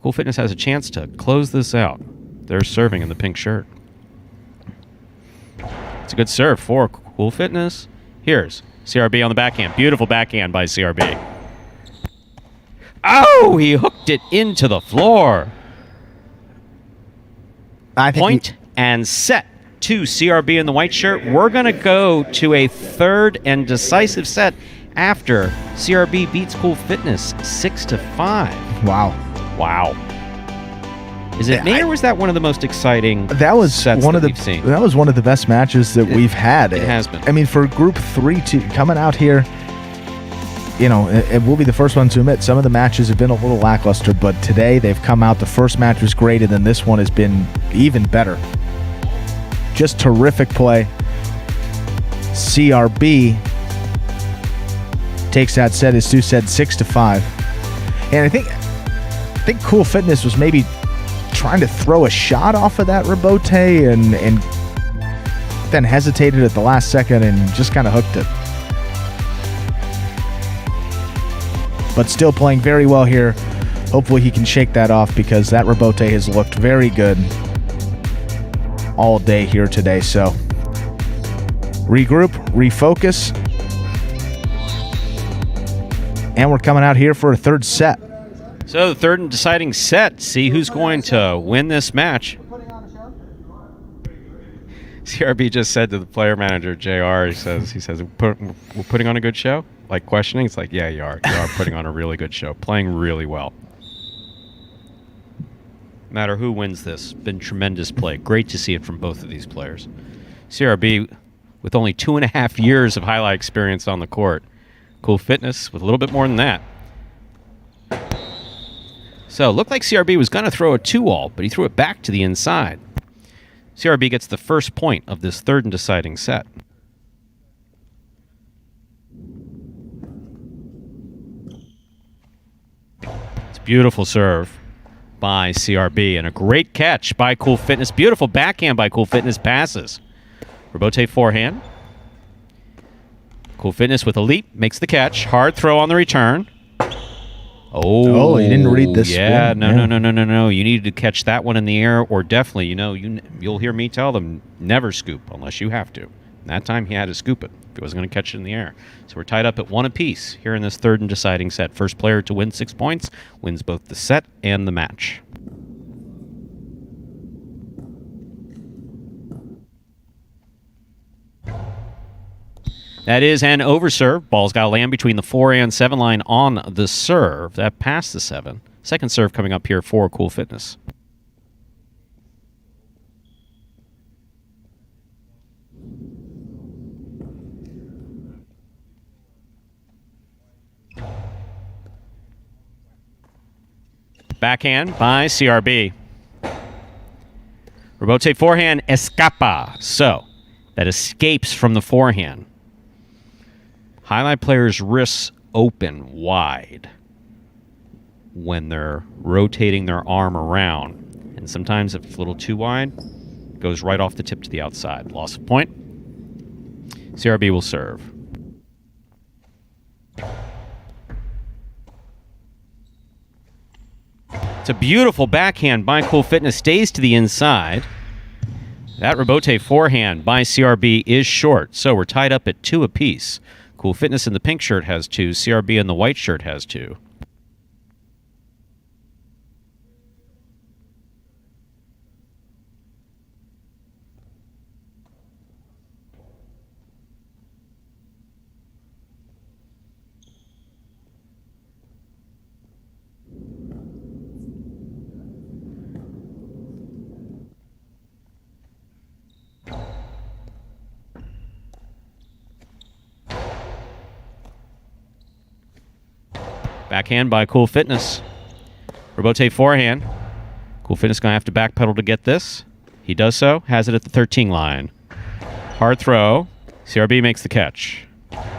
Cool Fitness has a chance to close this out. They're serving in the pink shirt. It's a good serve for Cool Fitness. Here's CRB on the backhand. Beautiful backhand by CRB. Oh, he hooked it into the floor. Point and set to CRB in the white shirt. We're going to go to a third and decisive set after CRB beats Cool Fitness 6-5. Wow. Is it me, or was that one of the most exciting sets that we've seen? That was one of the best matches that we've had. It has been. I mean, for Group 3 coming out here, it will be the first one to admit some of the matches have been a little lackluster, but today they've come out. The first match was great, and then this one has been even better. Just terrific play. CRB takes that set, as Stu said, 6-5. And I think Cool Fitness was maybe trying to throw a shot off of that rebote and then hesitated at the last second and just kind of hooked it. But still playing very well here. Hopefully he can shake that off, because that rebote has looked very good all day here today. So regroup, refocus, and we're coming out here for a third set. So the third and deciding set. See who's going to win this match. CRB just said to the player manager, JR, he says, we're putting on a good show? Like questioning? It's like, yeah, you are. You are putting on a really good show. Playing really well. No matter who wins this, been tremendous play. Great to see it from both of these players. CRB with only 2.5 years of highlight experience on the court. Cool Fitness with a little bit more than that. So, looked like CRB was going to throw a 2-all, but he threw it back to the inside. CRB gets the first point of this third and deciding set. It's a beautiful serve by CRB and a great catch by Cool Fitness. Beautiful backhand by Cool Fitness, passes. Rebote forehand. Cool Fitness with a leap, makes the catch. Hard throw on the return. Oh, you didn't read this. Yeah, no. You needed to catch that one in the air, or definitely, you'll hear me tell them, never scoop unless you have to. And that time he had to scoop it if he wasn't going to catch it in the air. So we're tied up at 1 apiece here in this third and deciding set. First player to win 6 points wins both the set and the match. That is an overserve. Ball's got to land between the 4 and 7 line on the serve. That passed the 7. Second serve coming up here for Cool Fitness. Backhand by CRB. Rebote forehand, escapa. So, that escapes from the forehand. Highlight players' wrists open wide when they're rotating their arm around. And sometimes if it's a little too wide, it goes right off the tip to the outside. Loss of point. CRB will serve. It's a beautiful backhand by Cool Fitness, stays to the inside. That rebote forehand by CRB is short, so we're tied up at 2 apiece. Cool Fitness in the pink shirt has 2, CRB in the white shirt has 2. Backhand by Cool Fitness. Rebote forehand. Cool Fitness going to have to backpedal to get this. He does so. Has it at the 13 line. Hard throw. CRB makes the catch.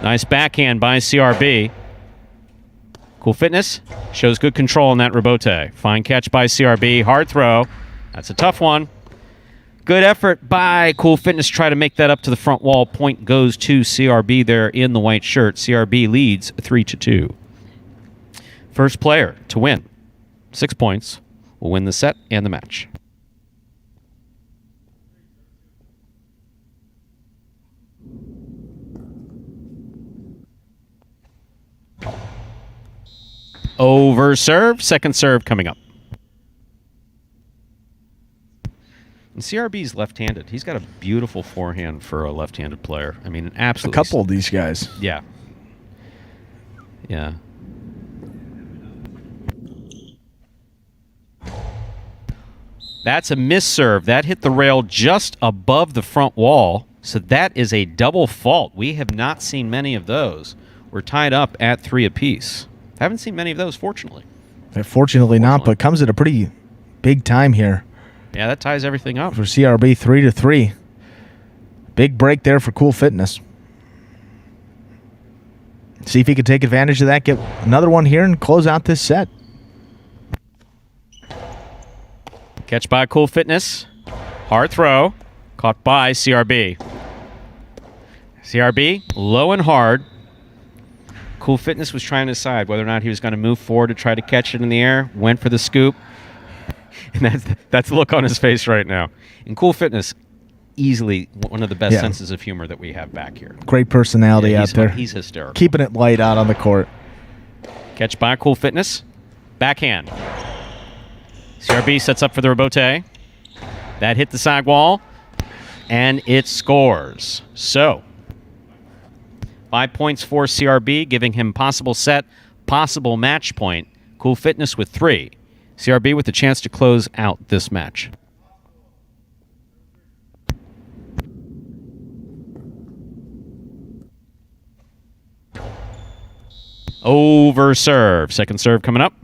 Nice backhand by CRB. Cool Fitness shows good control in that rebote. Fine catch by CRB. Hard throw. That's a tough one. Good effort by Cool Fitness to try to make that up to the front wall. Point goes to CRB there in the white shirt. CRB leads 3-2. First player to win 6 points will win the set and the match. Over serve, second serve coming up. And CRB's left-handed. He's got a beautiful forehand for a left-handed player. I mean, absolutely. A couple of these guys. Yeah. Yeah. That's a misserve. That hit the rail just above the front wall. So that is a double fault. We have not seen many of those. We're tied up at 3 apiece. Haven't seen many of those, fortunately. Fortunately not, but comes at a pretty big time here. Yeah, that ties everything up. For CRB, 3-3. Big break there for Cool Fitness. See if he can take advantage of that, get another one here, and close out this set. Catch by Cool Fitness. Hard throw. Caught by CRB. CRB, low and hard. Cool Fitness was trying to decide whether or not he was going to move forward to try to catch it in the air. Went for the scoop. And that's the look on his face right now. And Cool Fitness, easily one of the best senses of humor that we have back here. Great personality out there. He's hysterical. Keeping it light out on the court. Catch by Cool Fitness. Backhand. CRB sets up for the rebote. That hit the side wall. And it scores. So, 5 points for CRB, giving him possible set, possible match point. Cool Fitness with 3. CRB with a chance to close out this match. Over serve. Second serve coming up.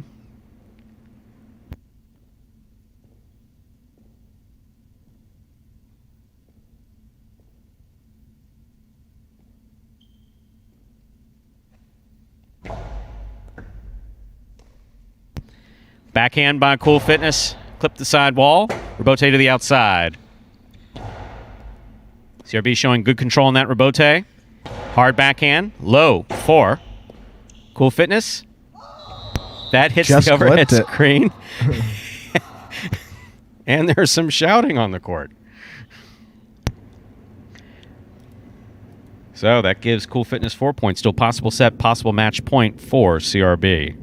Backhand by Cool Fitness. Clip the side wall. Rebote to the outside. CRB showing good control in that rebote. Hard backhand. Low. 4. Cool Fitness. That hits the overhead screen. And there's some shouting on the court. So that gives Cool Fitness 4 points. Still possible set, possible match point for CRB.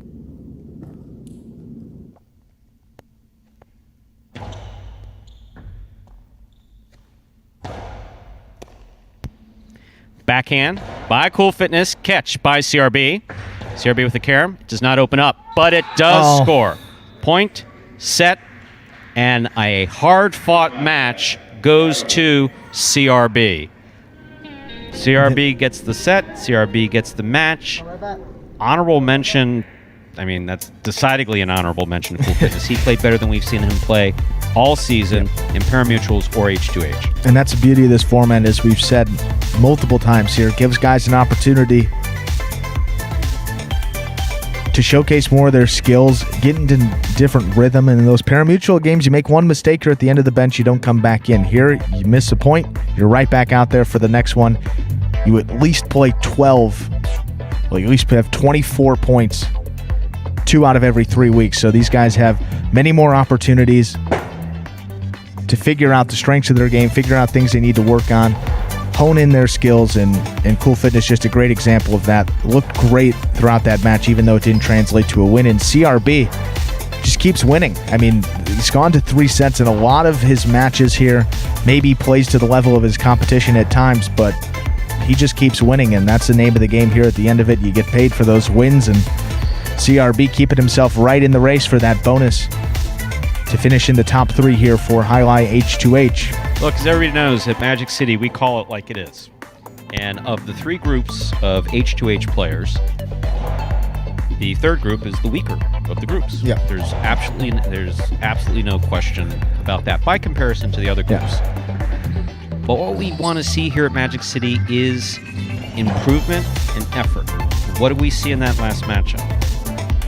Backhand by Cool Fitness. Catch by CRB. CRB with the carom. It does not open up, but it does score. Point, set, and a hard-fought match goes to CRB. CRB gets the set. CRB gets the match. Honorable mention I mean, that's decidedly an honorable mention to Cool Fitness. He played better than we've seen him play all season in pari-mutuels or H2H. And that's the beauty of this format, as we've said multiple times here. It gives guys an opportunity to showcase more of their skills, get into different rhythm. And in those pari-mutuel games, you make one mistake, you're at the end of the bench, you don't come back in. Here, you miss a point, you're right back out there for the next one. You at least play 12, well, you at least have 24 points 2 out of every 3 weeks. So these guys have many more opportunities to figure out the strengths of their game, figure out things they need to work on, hone in their skills, and Cool Fitness just a great example of that. Looked great throughout that match, even though it didn't translate to a win. And CRB just keeps winning. I mean, he's gone to 3 sets in a lot of his matches here. Maybe plays to the level of his competition at times, but he just keeps winning, and that's the name of the game here. At the end of it, you get paid for those wins, and CRB keeping himself right in the race for that bonus to finish in the top 3 here for Jai-Alai H2H. Look, as everybody knows, at Magic City, we call it like it is. And of the 3 groups of H2H players, the third group is the weaker of the groups. Yeah. There's absolutely no question about that by comparison to the other groups. But what we want to see here at Magic City is improvement and effort. What did we see in that last matchup?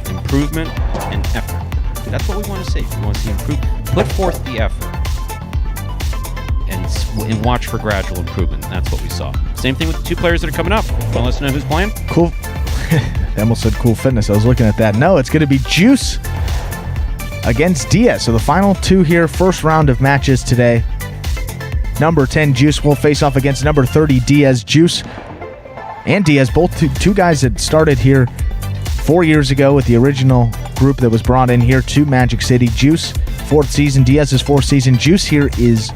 Improvement and effort. That's what we want to see. We want to see improvement. Put forth the effort and watch for gradual improvement. That's what we saw. Same thing with the 2 players that are coming up. Want to let us know who's playing? Cool. I almost said Cool Fitness. I was looking at that. No, it's going to be Juice against Diaz. So the final 2 here, first round of matches today. Number 10, Juice, will face off against number 30, Diaz. Juice and Diaz, both two guys that started here 4 years ago with the original group that was brought in here to Magic City. Juice, 4th season. Diaz's 4th season. Juice here is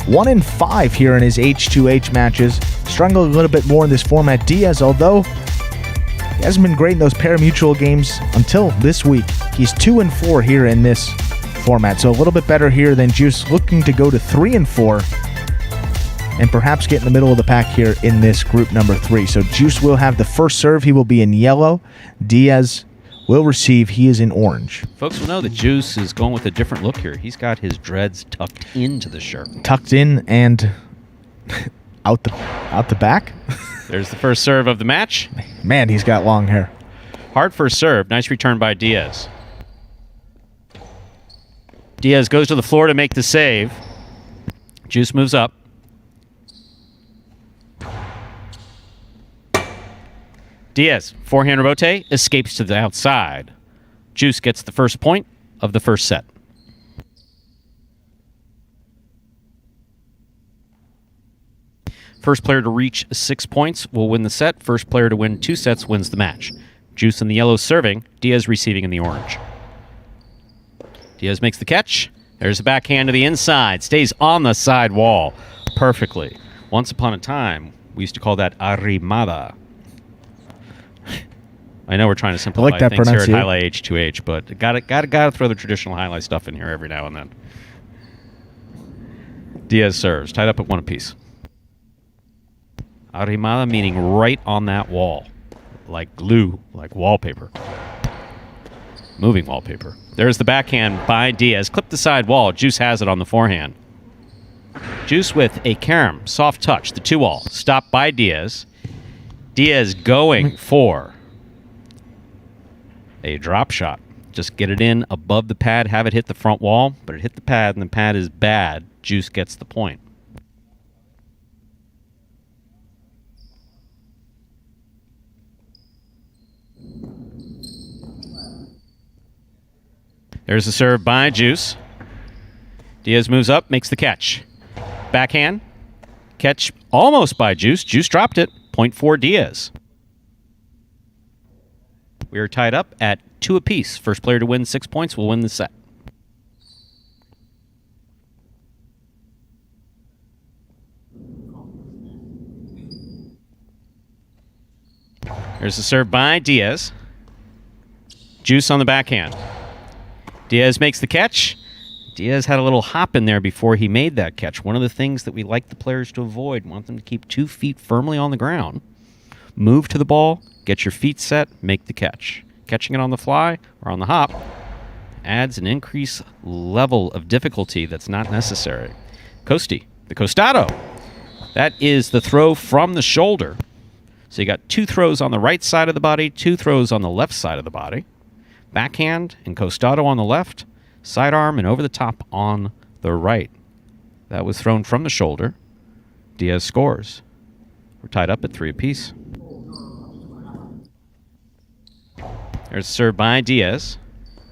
1-5 here in his H2H matches. Struggled a little bit more in this format. Diaz, although he hasn't been great in those pari-mutuel games until this week, he's 2-4 here in this format. So a little bit better here than Juice, looking to go to 3-4 and perhaps get in the middle of the pack here in this group number 3. So Juice will have the first serve. He will be in yellow. Diaz will receive. He is in orange. Folks will know that Juice is going with a different look here. He's got his dreads tucked into the shirt. Tucked in and out the back. There's the first serve of the match. Man, he's got long hair. Hard first serve. Nice return by Diaz. Diaz goes to the floor to make the save. Juice moves up. Diaz, forehand rebote, escapes to the outside. Juice gets the first point of the first set. First player to reach 6 points will win the set. First player to win 2 sets wins the match. Juice in the yellow serving, Diaz receiving in the orange. Diaz makes the catch. There's a backhand to the inside. Stays on the side wall perfectly. Once upon a time, we used to call that arrimada. I know we're trying to simplify things here at Jai-Alai H2H, but gotta throw the traditional Jai-Alai stuff in here every now and then. Diaz serves, tied up at 1 apiece. Arrimada meaning right on that wall, like glue, like wallpaper. Moving wallpaper. There's the backhand by Diaz. Clip the side wall. Juice has it on the forehand. Juice with a carom, soft touch, the 2-all. Stopped by Diaz. Diaz going for a drop shot. Just get it in above the pad, have it hit the front wall, but it hit the pad, and the pad is bad. Juice gets the point. There's the serve by Juice. Diaz moves up, makes the catch. Backhand. Catch almost by Juice. Juice dropped it. Point for Diaz. We are tied up at 2 apiece. First player to win 6 points will win the set. There's the serve by Diaz. Juice on the backhand. Diaz makes the catch. Diaz had a little hop in there before he made that catch. One of the things that we like the players to avoid, want them to keep 2 feet firmly on the ground. Move to the ball, get your feet set, make the catch. catching it on the fly or on the hop adds an increased level of difficulty that's not necessary. Costi, the costado. That is the throw from the shoulder. So you got 2 throws on the right side of the body, 2 throws on the left side of the body. Backhand and costado on the left, sidearm and over the top on the right. That was thrown from the shoulder. Diaz scores. We're tied up at 3 apiece. There's a serve by Diaz.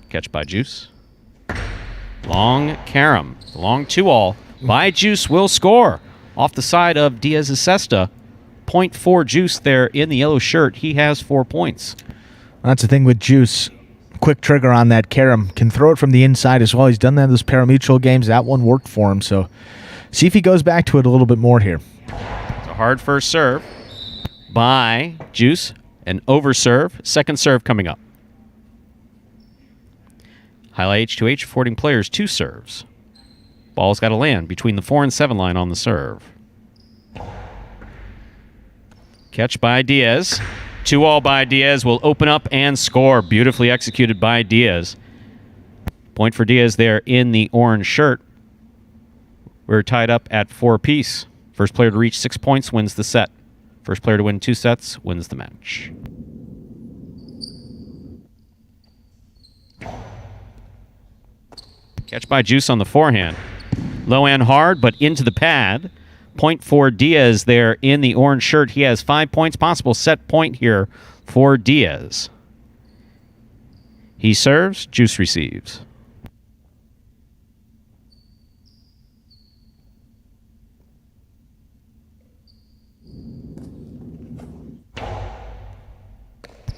Catch by Juice. Long carom. Long 2-all by Juice will score. Off the side of Diaz's cesta. Point for Juice there in the yellow shirt. He has 4 points. That's the thing with Juice. Quick trigger on that carom. Can throw it from the inside as well. He's done that in those parimutuel games. That one worked for him. So see if he goes back to it a little bit more here. It's a hard first serve by Juice. An over serve. Second serve coming up. Jai-Alai H2H affording players 2 serves. Ball's got to land between the 4 and 7 line on the serve. Catch by Diaz. 2-all by Diaz will open up and score. Beautifully executed by Diaz. Point for Diaz there in the orange shirt. We're tied up at 4 apiece. First player to reach 6 points wins the set. First player to win 2 sets wins the match. Catch by Juice on the forehand. Low and hard, but into the pad. Point for Diaz there in the orange shirt. He has 5 points. Possible set point here for Diaz. He serves. Juice receives.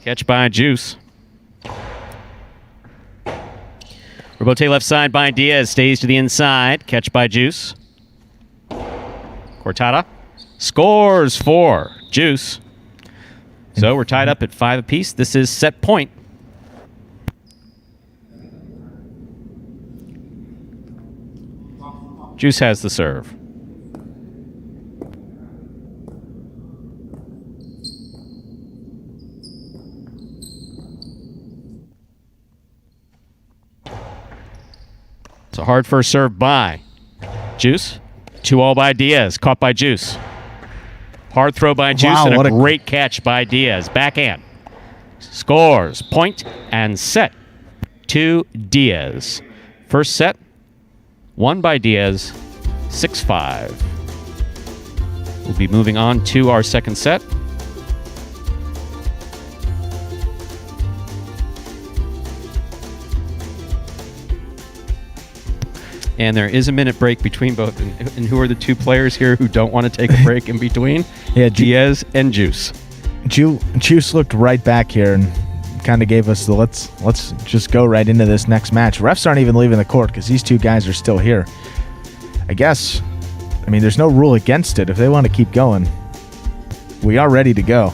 Catch by Juice. Rebote left side by Diaz. Stays to the inside. Catch by Juice. Cortada scores for Juice. So we're tied up at 5 apiece. This is set point. Juice has the serve. It's a hard first serve by Juice. 2-all by Diaz. Caught by Juice. Hard throw by Juice. Wow, and a great catch by Diaz. Backhand. Scores. Point and set to Diaz. First set, won by Diaz, 6-5. We'll be moving on to our second set. And there is a minute break between both. And who are the 2 players here who don't want to take a break in between? Yeah, Diaz and Juice. Juice looked right back here and kind of gave us the let's just go right into this next match. Refs aren't even leaving the court because these 2 guys are still here. I guess, I mean, there's no rule against it. If they want to keep going, we are ready to go.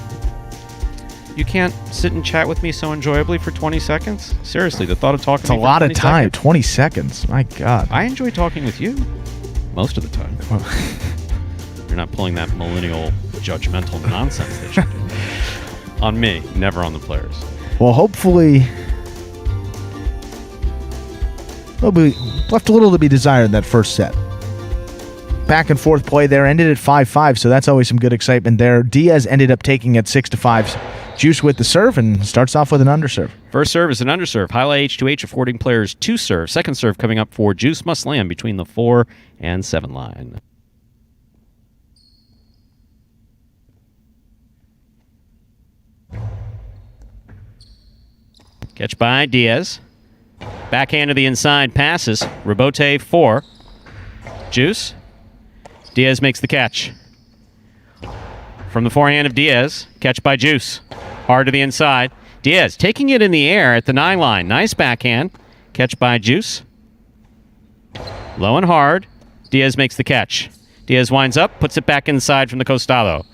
You can't sit and chat with me so enjoyably for 20 seconds? Seriously, the thought of talking to me It's a lot of time. seconds? 20 seconds. My God. I enjoy talking with you most of the time. You're not pulling that millennial judgmental nonsense that you're doing. On me, never on the players. Well, hopefully, left a little to be desired in that first set. Back and forth play there, ended at 5-5, so that's always some good excitement there. Diaz ended up taking it 6-5. Juice with the serve and starts off with an underserve. First serve is an underserve. Jai-Alai H2H affording players 2 serves. Second serve coming up for Juice must land between the 4 and 7 line. Catch by Diaz. Backhand to the inside passes. Rebote 4. Juice. Diaz makes the catch. From the forehand of Diaz. Catch by Juice. Hard to the inside. Diaz taking it in the air at the 9 line. Nice backhand. Catch by Juice. Low and hard. Diaz makes the catch. Diaz winds up, puts it back inside from the costado.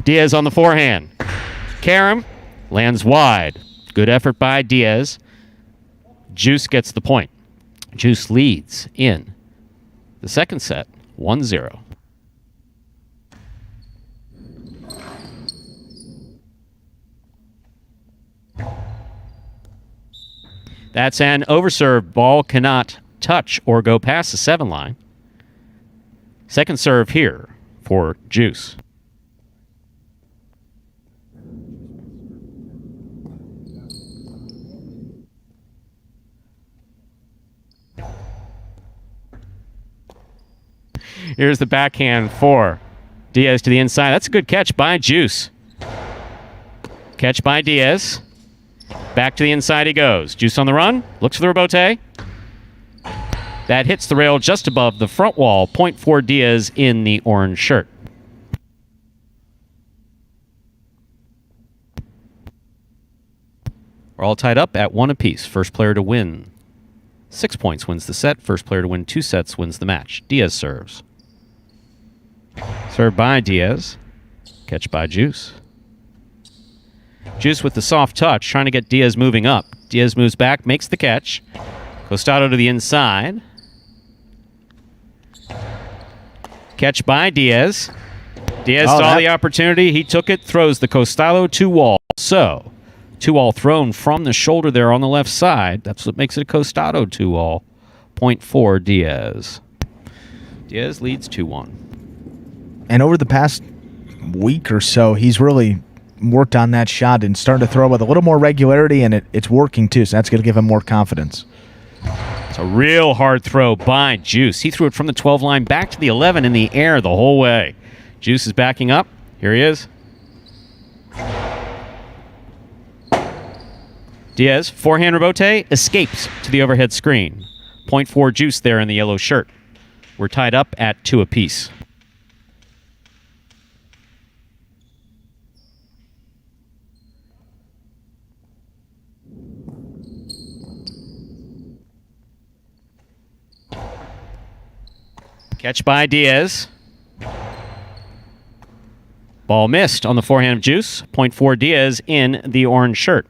Diaz on the forehand. Carom lands wide. Good effort by Diaz. Juice gets the point. Juice leads in the second set, 1-0. That's an overserve. Ball cannot touch or go past the 7 line. Second serve here for Juice. Here's the backhand for Diaz to the inside. That's a good catch by Juice. Catch by Diaz. Back to the inside he goes. Juice on the run. Looks for the rebote. That hits the rail just above the front wall. Point for Diaz in the orange shirt. We're all tied up at 1 apiece. First player to win 6 points wins the set. First player to win 2 sets wins the match. Diaz serves. Served by Diaz. Catch by Juice. Juice with the soft touch, trying to get Diaz moving up. Diaz moves back, makes the catch. Costado to the inside. Catch by Diaz. Diaz saw the opportunity. He took it, throws the Costado 2-wall. So, 2-wall thrown from the shoulder there on the left side. That's what makes it a Costado 2-wall. Point for Diaz. Diaz leads 2-1. And over the past week or so, he's really worked on that shot and starting to throw with a little more regularity, and it's working too, so that's going to give him more confidence. It's a real hard throw by Juice. He threw it from the 12 line back to the 11 in the air the whole way. Juice is backing up. Here he is. Diaz, forehand rebote, escapes to the overhead screen. Point for Juice there in the yellow shirt. We're tied up at 2 apiece. Catch by Diaz. Ball missed on the forehand of Juice. Point for Diaz in the orange shirt.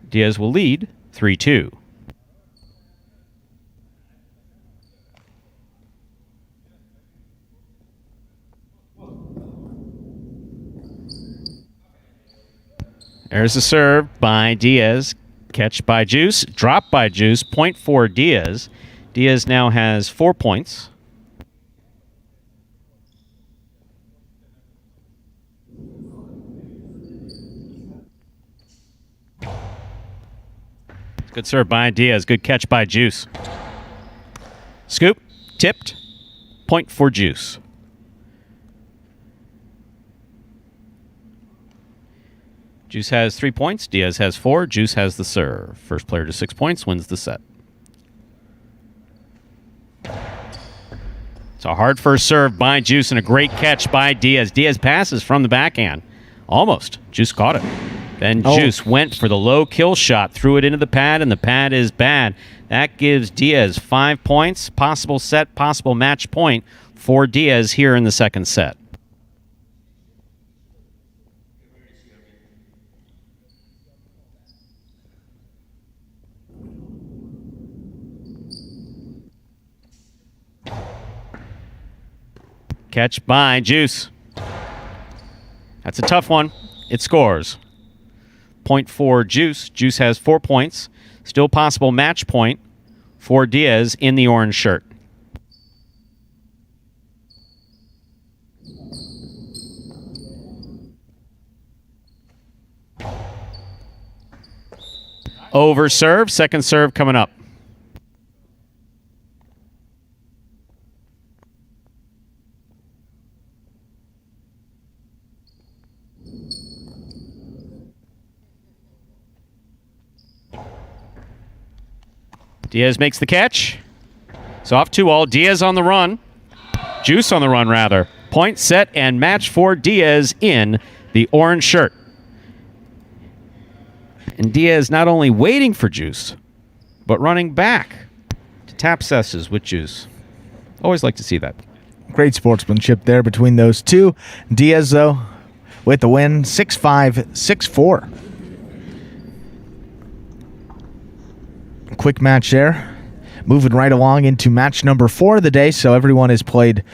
Diaz will lead 3-2. There's a serve by Diaz. Catch by Juice. Drop by Juice. Point for Diaz. Diaz now has 4 points. Good serve by Diaz. Good catch by Juice. Scoop. Tipped. Point for Juice. Juice has 3 points. Diaz has 4. Juice has the serve. First player to 6 points wins the set. It's a hard first serve by Juice and a great catch by Diaz. Diaz passes from the backhand. Almost. Juice caught it. Then Juice went for the low kill shot, threw it into the pad, and the pad is bad. That gives Diaz 5 points. Possible set, possible match point for Diaz here in the second set. Catch by Juice. That's a tough one. It scores. Point for Juice. Juice has 4 points. Still possible match point for Diaz in the orange shirt. Over serve. Second serve coming up. Diaz makes the catch. It's off 2-all. Diaz on the run. Juice on the run, rather. Point, set, and match for Diaz in the orange shirt. And Diaz not only waiting for Juice, but running back to tap cesses with Juice. Always like to see that. Great sportsmanship there between those two. Diaz, though, with the win, 6-5, 6-4. Quick match there. Moving right along into match number 4 of the day. So everyone has played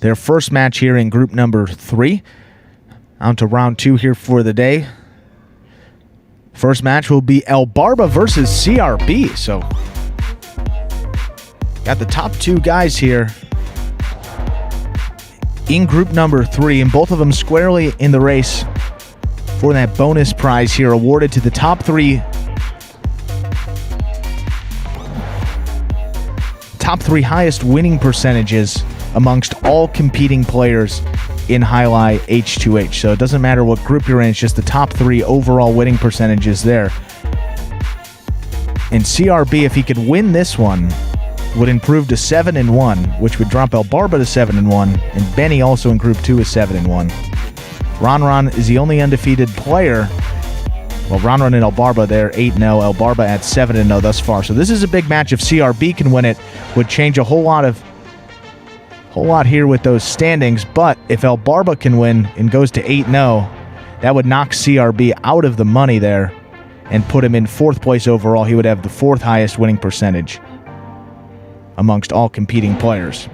their first match here in group number 3. On to round 2 here for the day. First match will be El Barba versus CRB. So, got the top two guys here in group number 3, and both of them squarely in the race for that bonus prize here awarded to the top 3 highest winning percentages amongst all competing players in Jai-Alai H2H. So it doesn't matter what group you're in, it's just the top 3 overall winning percentages there. And CRB, if he could win this one, would improve to 7-1, which would drop El Barba to 7-1, and Benny also in Group 2 is 7-1. Ron is the only undefeated player. Well, Ron and El Barba, they're 8-0. El Barba at 7-0 thus far. So this is a big match. If CRB can win it, would change a whole lot here with those standings. But if El Barba can win and goes to 8-0, that would knock CRB out of the money there and put him in 4th place overall. He would have the 4th highest winning percentage amongst all competing players.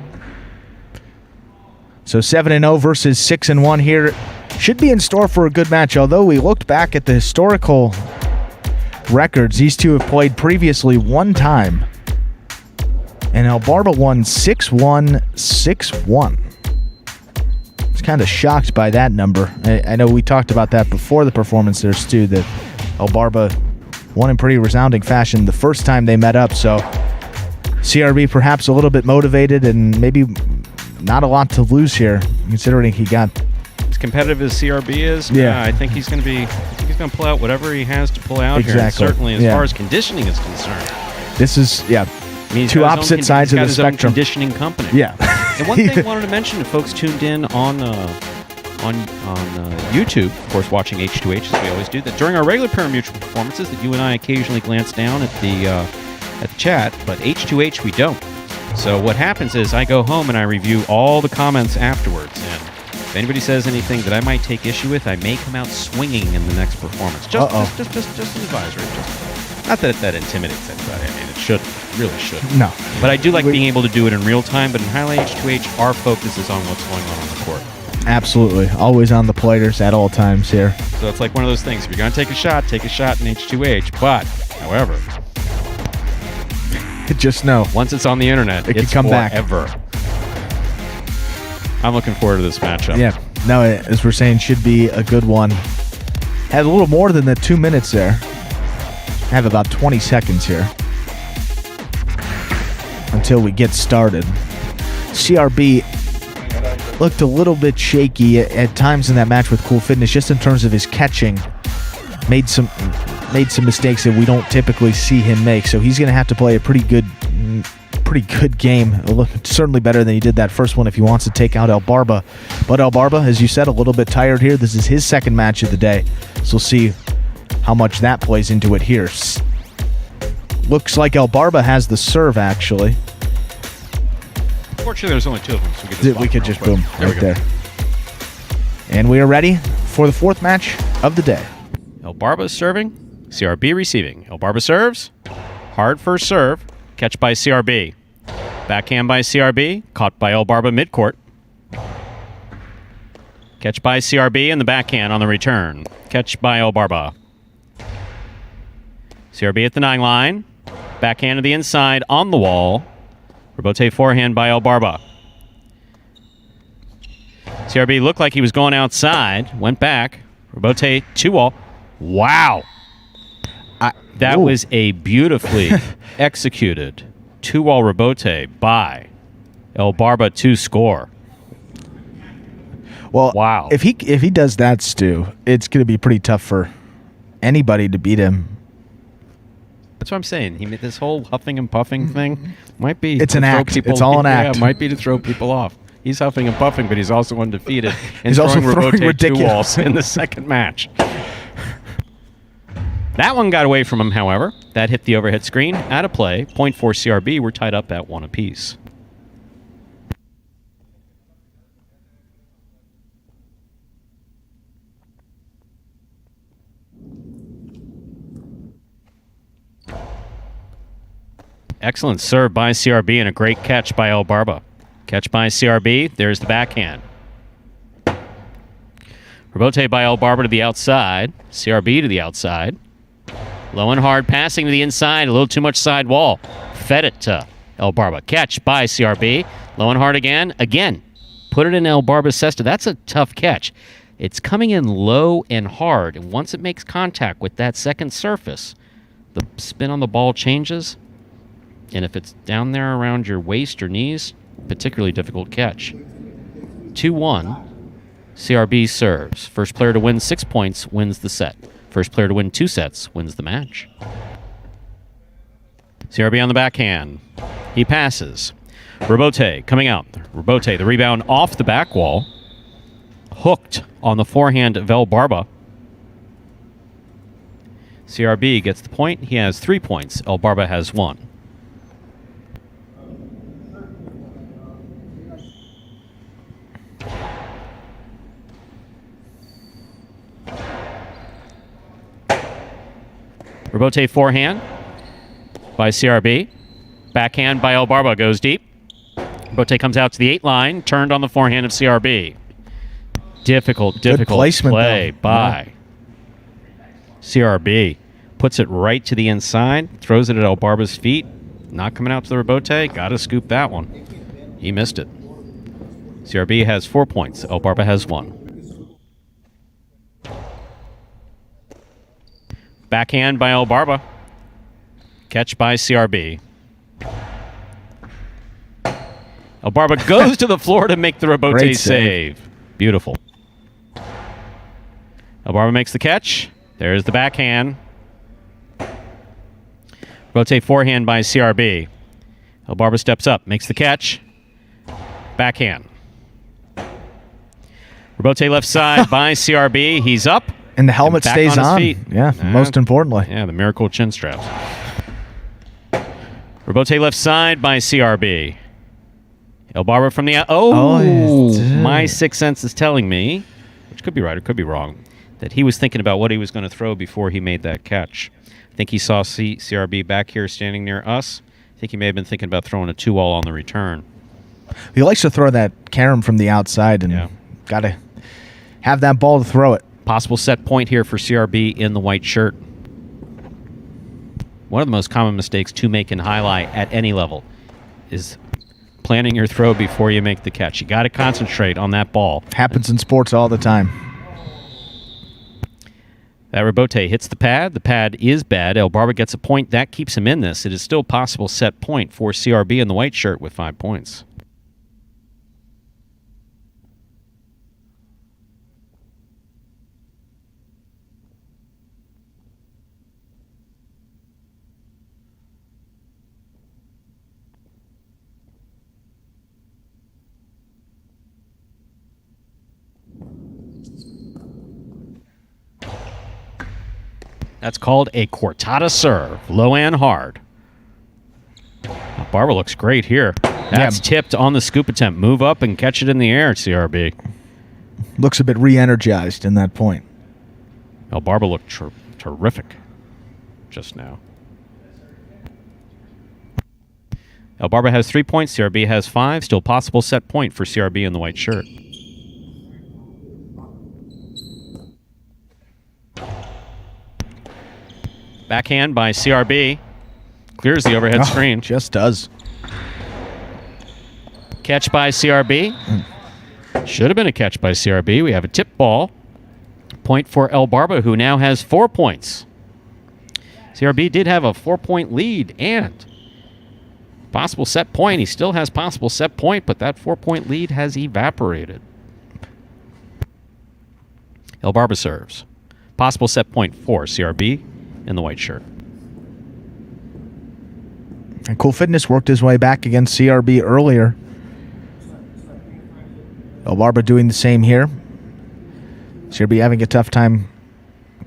So 7-0 versus 6-1 here. Should be in store for a good match, although we looked back at the historical records. These two have played previously one time, and El Barba won 6-1, 6-1. I was kind of shocked by that number. I know we talked about that before the performance there, Stu, that El Barba won in pretty resounding fashion the first time they met up, so CRB perhaps a little bit motivated and maybe not a lot to lose here, considering he got... As competitive as CRB is, yeah, I think he's going to pull out whatever he has to pull out here. And certainly, as far as conditioning is concerned, this is I mean, two opposite sides of the spectrum. His own conditioning company. Yeah. And one thing I wanted to mention to folks tuned in on YouTube, of course, watching H2H as we always do, that during our regular pari-mutuel performances, that you and I occasionally glance down at the chat, but H2H we don't. So what happens is I go home and I review all the comments afterwards, and if anybody says anything that I might take issue with, I may come out swinging in the next performance. Just an advisory. Not that that intimidates anybody. I mean, it shouldn't. It really shouldn't. No. But I do like being able to do it in real time. But in Jai-Alai H2H, our focus is on what's going on the court. Absolutely. Always on the players at all times here. So it's like one of those things. If you're going to take a shot in H2H. But, however, just know, once it's on the internet, it can come forever. back. I'm looking forward to this matchup. Yeah. No, as we're saying, should be a good one. Had a little more than the 2 minutes there. Have about 20 seconds here until we get started. CRB looked a little bit shaky at times in that match with Cool Fitness, just in terms of his catching. Made some mistakes that we don't typically see him make, so he's going to have to play a pretty good game. Certainly better than he did that first one if he wants to take out El Barba. But El Barba, as you said, a little bit tired here. This is his second match of the day, so we'll see how much that plays into it here. Looks like El Barba has the serve, actually. Fortunately, there's only 2 of them, so we could just boom right there. And we are ready for the 4th match of the day. El Barba serving, CRB receiving. El Barba serves, hard first serve, catch by CRB. Backhand by CRB, caught by El Barba midcourt. Catch by CRB and the backhand on the return. Catch by El Barba. CRB at the 9 line. Backhand to the inside on the wall. Rebote forehand by El Barba. CRB looked like he was going outside. Went back. Rebote 2-wall. Wow. That was a beautifully executed 2-wall rebote by El Barba to score. Well, wow. If he does that, Stu, it's going to be pretty tough for anybody to beat him. That's what I'm saying. He made this whole huffing and puffing thing. Might be. It's an act. It's all an act. Yeah, it might be to throw people off. He's huffing and puffing, but he's also undefeated. And he's also throwing ridiculous 2-walls in the second match. That one got away from him, however. That hit the overhead screen. Out of play. Point for CRB. We're tied up at 1 apiece. Excellent serve by CRB and a great catch by El Barba. Catch by CRB. There's the backhand. Rebote by El Barba to the outside. CRB to the outside. Low and hard, passing to the inside, a little too much side wall. Fed it to El Barba. Catch by CRB. Low and hard again. Put it in El Barba's cesta. That's a tough catch. It's coming in low and hard, and once it makes contact with that second surface, the spin on the ball changes, and if it's down there around your waist or knees, particularly difficult catch. 2-1, CRB serves. First player to win 6 points wins the set. First player to win 2 sets wins the match. CRB on the backhand. He passes. Robote coming out. Robote, the rebound off the back wall. Hooked on the forehand of El Barba. CRB gets the point. He has 3 points. El Barba has 1. Robote forehand by CRB. Backhand by El Barba goes deep. Robote comes out to the 8 line, turned on the forehand of CRB. Difficult play by CRB. Puts it right to the inside, throws it at El Barba's feet. Not coming out to the Robote. Got to scoop that one. He missed it. CRB has 4 points. El Barba has 1. Backhand by El Barba. Catch by CRB. El Barba goes to the floor to make the Robote save. Beautiful. El Barba makes the catch. There's the backhand. Robote forehand by CRB. El Barba steps up, makes the catch. Backhand. Robote left side by CRB. He's up. And the helmet stays on. His feet. Yeah, most importantly. Yeah, the miracle chin straps. Robote left side by CRB. El Barba from the... my sixth sense is telling me, which could be right or could be wrong, that he was thinking about what he was going to throw before he made that catch. I think he saw CRB back here standing near us. I think he may have been thinking about throwing a 2-all on the return. He likes to throw that carom from the outside, and got to have that ball to throw it. Possible set point here for CRB in the white shirt. One of the most common mistakes to make in highlight at any level is planning your throw before you make the catch. You got to concentrate on that ball. Happens in sports all the time. That Robote hits the pad. The pad is bad. El Barba gets a point. That keeps him in this. It is still possible set point for CRB in the white shirt with 5 points. That's called a cortada serve. Low and hard. Barba looks great here. That's tipped on the scoop attempt. Move up and catch it in the air, CRB. Looks a bit re-energized in that point. El Barba looked terrific just now. El Barba has 3 points. CRB has 5. Still possible set point for CRB in the white shirt. Backhand by CRB. Clears the overhead screen. Just does. Catch by CRB. Should have been a catch by CRB. We have a tip ball. Point for El Barba, who now has 4 points. CRB did have a 4-point lead and possible set point. He still has possible set point, but that 4-point lead has evaporated. El Barba serves. Possible set point for CRB in the white shirt. And Cool Fitness worked his way back against CRB earlier. El Barba doing the same here. CRB having a tough time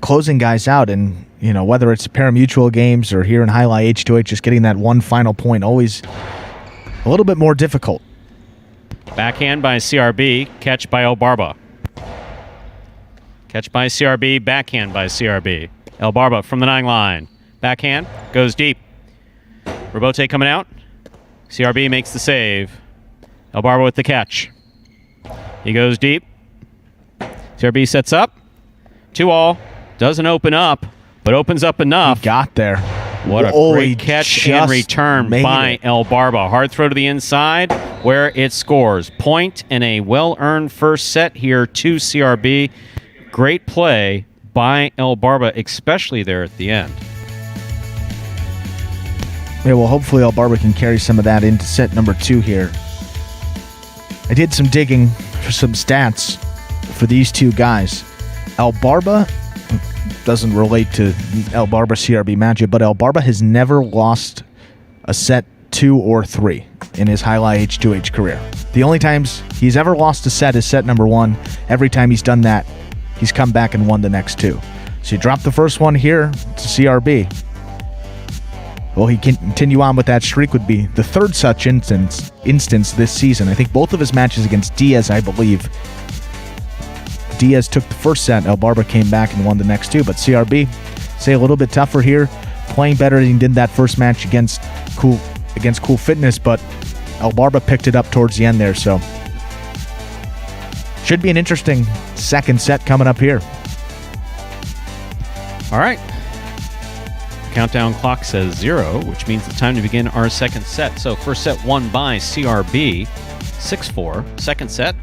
closing guys out, and whether it's pari-mutuel games or here in Jai-Alai H2H, just getting that one final point always a little bit more difficult. Backhand by CRB, catch by El Barba. Catch by CRB, backhand by CRB. El Barba from the 9 line. Backhand, goes deep. Robote coming out. CRB makes the save. El Barba with the catch. He goes deep. CRB sets up. 2-all. Doesn't open up, but opens up enough. He got there. What a great catch and return by El Barba. Hard throw to the inside where it scores. Point and a well-earned first set here to CRB. Great play by El Barba, especially there at the end. Yeah, well, hopefully El Barba can carry some of that into set number 2 here. I did some digging for some stats for these two guys. El Barba doesn't relate to El Barba CRB matchup, but El Barba has never lost a set 2 or 3 in his Jai-Alai H2H career. The only times he's ever lost a set is set number 1. Every time he's done that, he's come back and won the next 2. So he dropped the first one here to CRB. Well, he can continue on with that streak, would be the third such instance this season. I think both of his matches against Diaz, I believe. Diaz took the first set. El Barba came back and won the next 2. But CRB, say a little bit tougher here. Playing better than he did that first match against Cool Fitness, but El Barba picked it up towards the end there. So should be an interesting second set coming up here. All right. Countdown clock says 0, which means it's time to begin our second set. So first set won by CRB, 6-4. Second set,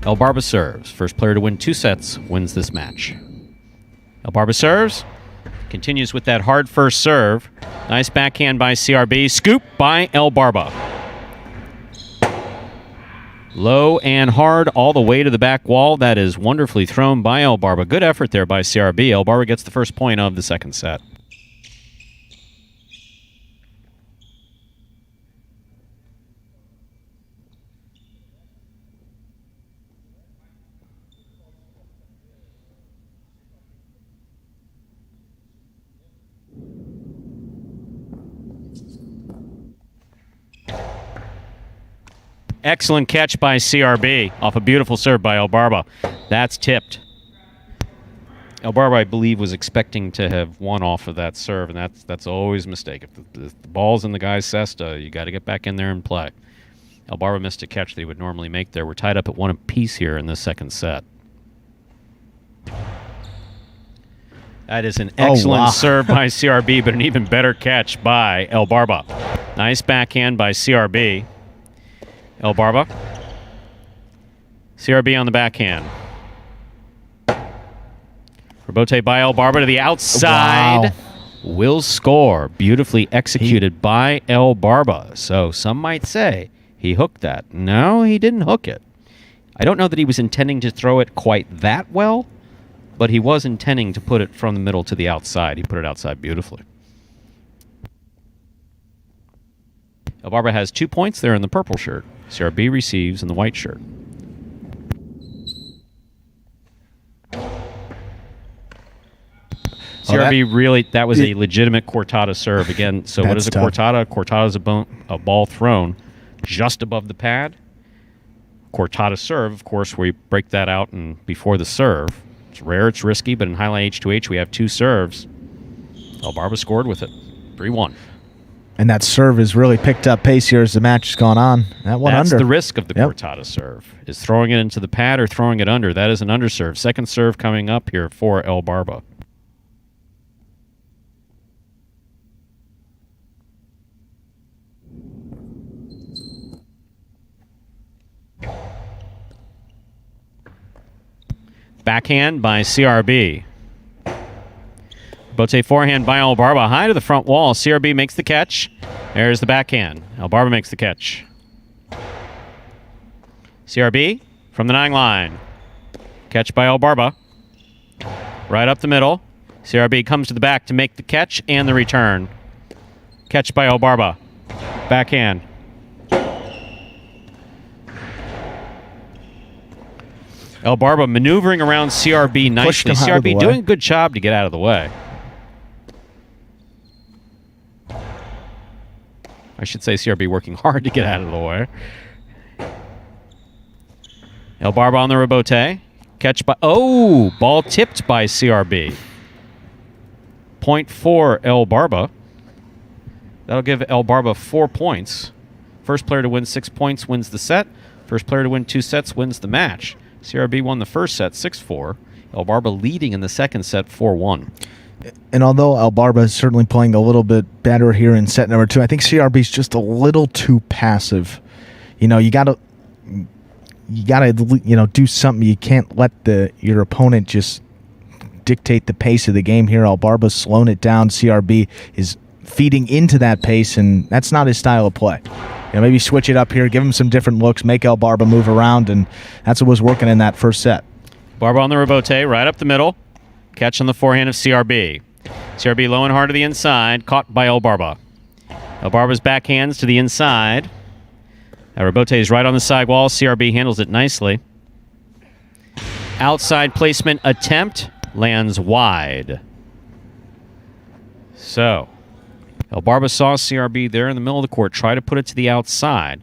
El Barba serves. First player to win 2 sets wins this match. El Barba serves. Continues with that hard first serve. Nice backhand by CRB. Scoop by El Barba. Low and hard all the way to the back wall. That is wonderfully thrown by El Barba. Good effort there by CRB. El Barba gets the first point of the second set. Excellent catch by CRB off a beautiful serve by El Barba. That's tipped. El Barba, I believe, was expecting to have won off of that serve, and that's always a mistake. If the ball's in the guy's cesta, you got to get back in there and play. El Barba missed a catch that he would normally make there. We're tied up at 1 apiece here in the second set. That is an excellent serve by CRB, but an even better catch by El Barba. Nice backhand by CRB. El Barba. CRB on the backhand. Rebote by El Barba to the outside. Wow. Will score. Beautifully executed by El Barba. So some might say he hooked that. No, he didn't hook it. I don't know that he was intending to throw it quite that well, but he was intending to put it from the middle to the outside. He put it outside beautifully. El Barba has 2 points there in the purple shirt. CRB receives in the white shirt. CRB really, that was a legitimate Cortada serve. Again, so what is a Cortada? Cortada is a ball thrown just above the pad. Cortada serve, of course, we break that out and before the serve. It's rare, it's risky, but in Jai-Alai H2H we have 2 serves. El Barba scored with it. 3-1. And that serve has really picked up pace here as the match has gone on. That one That's under. the risk of the Cortada serve, is throwing it into the pad or throwing it under. That is an underserve. Second serve coming up here for El Barba. Backhand by CRB. Bote forehand by El Barba. High to the front wall. CRB makes the catch. There's the backhand. El Barba makes the catch. CRB from the 9 line. Catch by El Barba. Right up the middle. CRB comes to the back to make the catch and the return. Catch by El Barba. Backhand. El Barba maneuvering around CRB nicely. CRB doing a good job to get out of the way. I should say CRB working hard to get out of the way. El Barba on the rebote. Catch by... Oh! Ball tipped by CRB. Point for El Barba. That'll give El Barba 4 points. First player to win 6 points wins the set. First player to win 2 sets wins the match. CRB won the first set 6-4. El Barba leading in the second set 4-1. And although El Barba is certainly playing a little bit better here in set number 2, I think CRB's just a little too passive. You gotta do something. You can't let your opponent just dictate the pace of the game here. El Barba's slowing it down. CRB is feeding into that pace, and that's not his style of play. Maybe switch it up here, give him some different looks, make El Barba move around, and that's what was working in that first set. Barba on the rebote, right up the middle. Catch on the forehand of CRB. CRB low and hard to the inside, caught by El Barba. El Barba's backhands to the inside. That rebote is right on the side wall. CRB handles it nicely. Outside placement attempt lands wide. So, El Barba saw CRB there in the middle of the court, try to put it to the outside.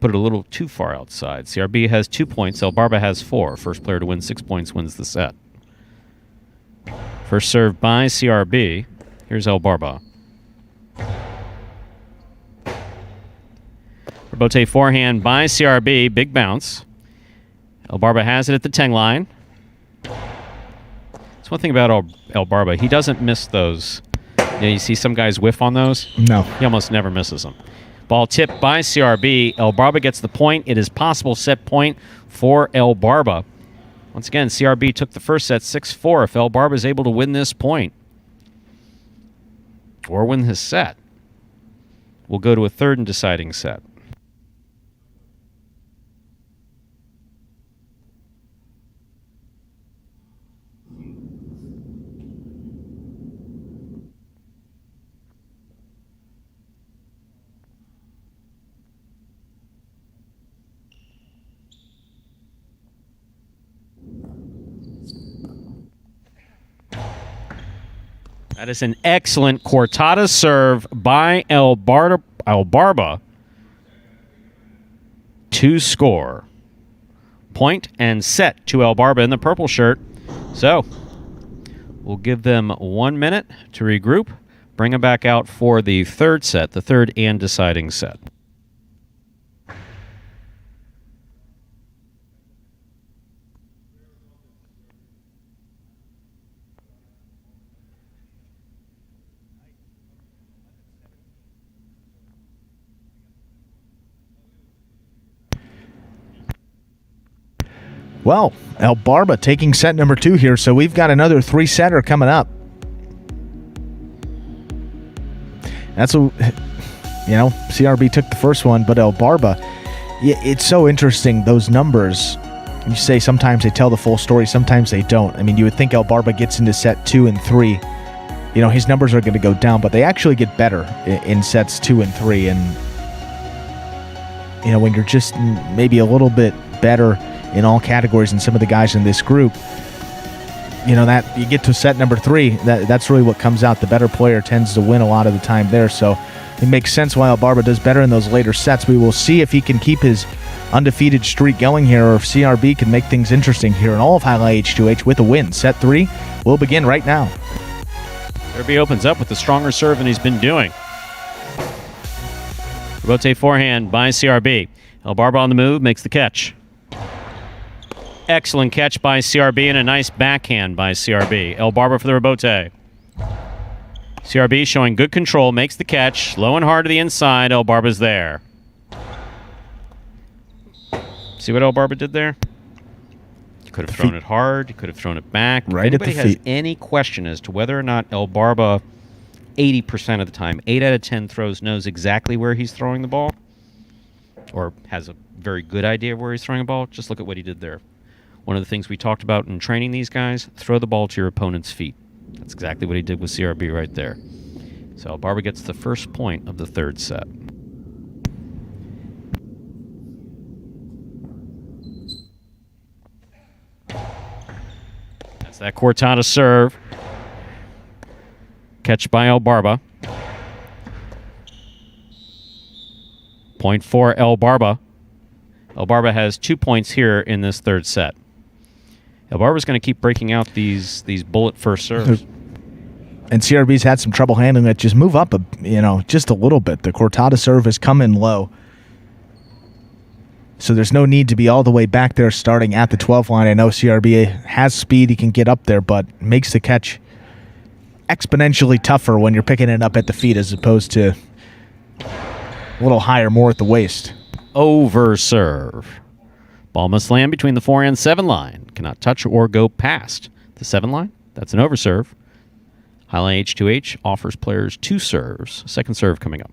Put it a little too far outside. CRB has 2 points. El Barba has 4. First player to win 6 points wins the set. First serve by CRB. Here's El Barba. Rebote forehand by CRB. Big bounce. El Barba has it at the 10 line. That's one thing about El Barba. He doesn't miss those. You see some guys whiff on those? No. He almost never misses them. Ball tipped by CRB. El Barba gets the point. It is possible set point for El Barba. Once again, CRB took the first set 6-4. If El Barba is able to win this point or win his set, we'll go to a third and deciding set. That is an excellent cortada serve by El Barba to score. Point and set to El Barba in the purple shirt. So, we'll give them 1 minute to regroup, bring them back out for the third set, the third and deciding set. Well, El Barba taking set number 2 here, so we've got another 3-setter coming up. That's CRB took the first one, but El Barba, it's so interesting, those numbers. You say sometimes they tell the full story, sometimes they don't. I mean, you would think El Barba gets into set 2 and 3. His numbers are going to go down, but they actually get better in sets 2 and 3. And, when you're just maybe a little bit better in all categories and some of the guys in this group, that you get to set number 3, that's really what comes out. The better player tends to win a lot of the time there, so it makes sense why El Barba does better in those later sets. We will see if he can keep his undefeated streak going here, or if CRB can make things interesting here in all of Jai-Alai H2H with a win. Set 3 will begin right now. CRB opens up with a stronger serve than he's been doing. Rebote forehand by CRB. El Barba on the move, makes the catch. Excellent catch by CRB and a nice backhand by CRB. El Barba for the rebote. CRB showing good control, makes the catch. Low and hard to the inside. El Barba's there. See what El Barba did there? You could have thrown it hard. You could have thrown it back. Right at the feet. If anybody has feet. any question as to whether or not El Barba, 80% of the time, 8 out of 10 throws, knows exactly where he's throwing the ball, or has a very good idea of where he's throwing the ball, just look at what he did there. One of the things we talked about in training these guys, throw the ball to your opponent's feet. That's exactly what he did with CRB right there. So El Barba gets the first point of the third set. That's that cortada serve. Catch by El Barba. Point for El Barba. El Barba has 2 points here in this third set. El Barba's going to keep breaking out these bullet first serves. And CRB's had some trouble handling it. Just move up, just a little bit. The cortada serve has come in low. So there's no need to be all the way back there starting at the 12 line. I know CRB has speed. He can get up there, but makes the catch exponentially tougher when you're picking it up at the feet as opposed to a little higher, more at the waist. Over serve. Ball must land between the 4 and 7 line. Cannot touch or go past the 7 line. That's an overserve. Jai-Alai H2H offers players 2 serves. Second serve coming up.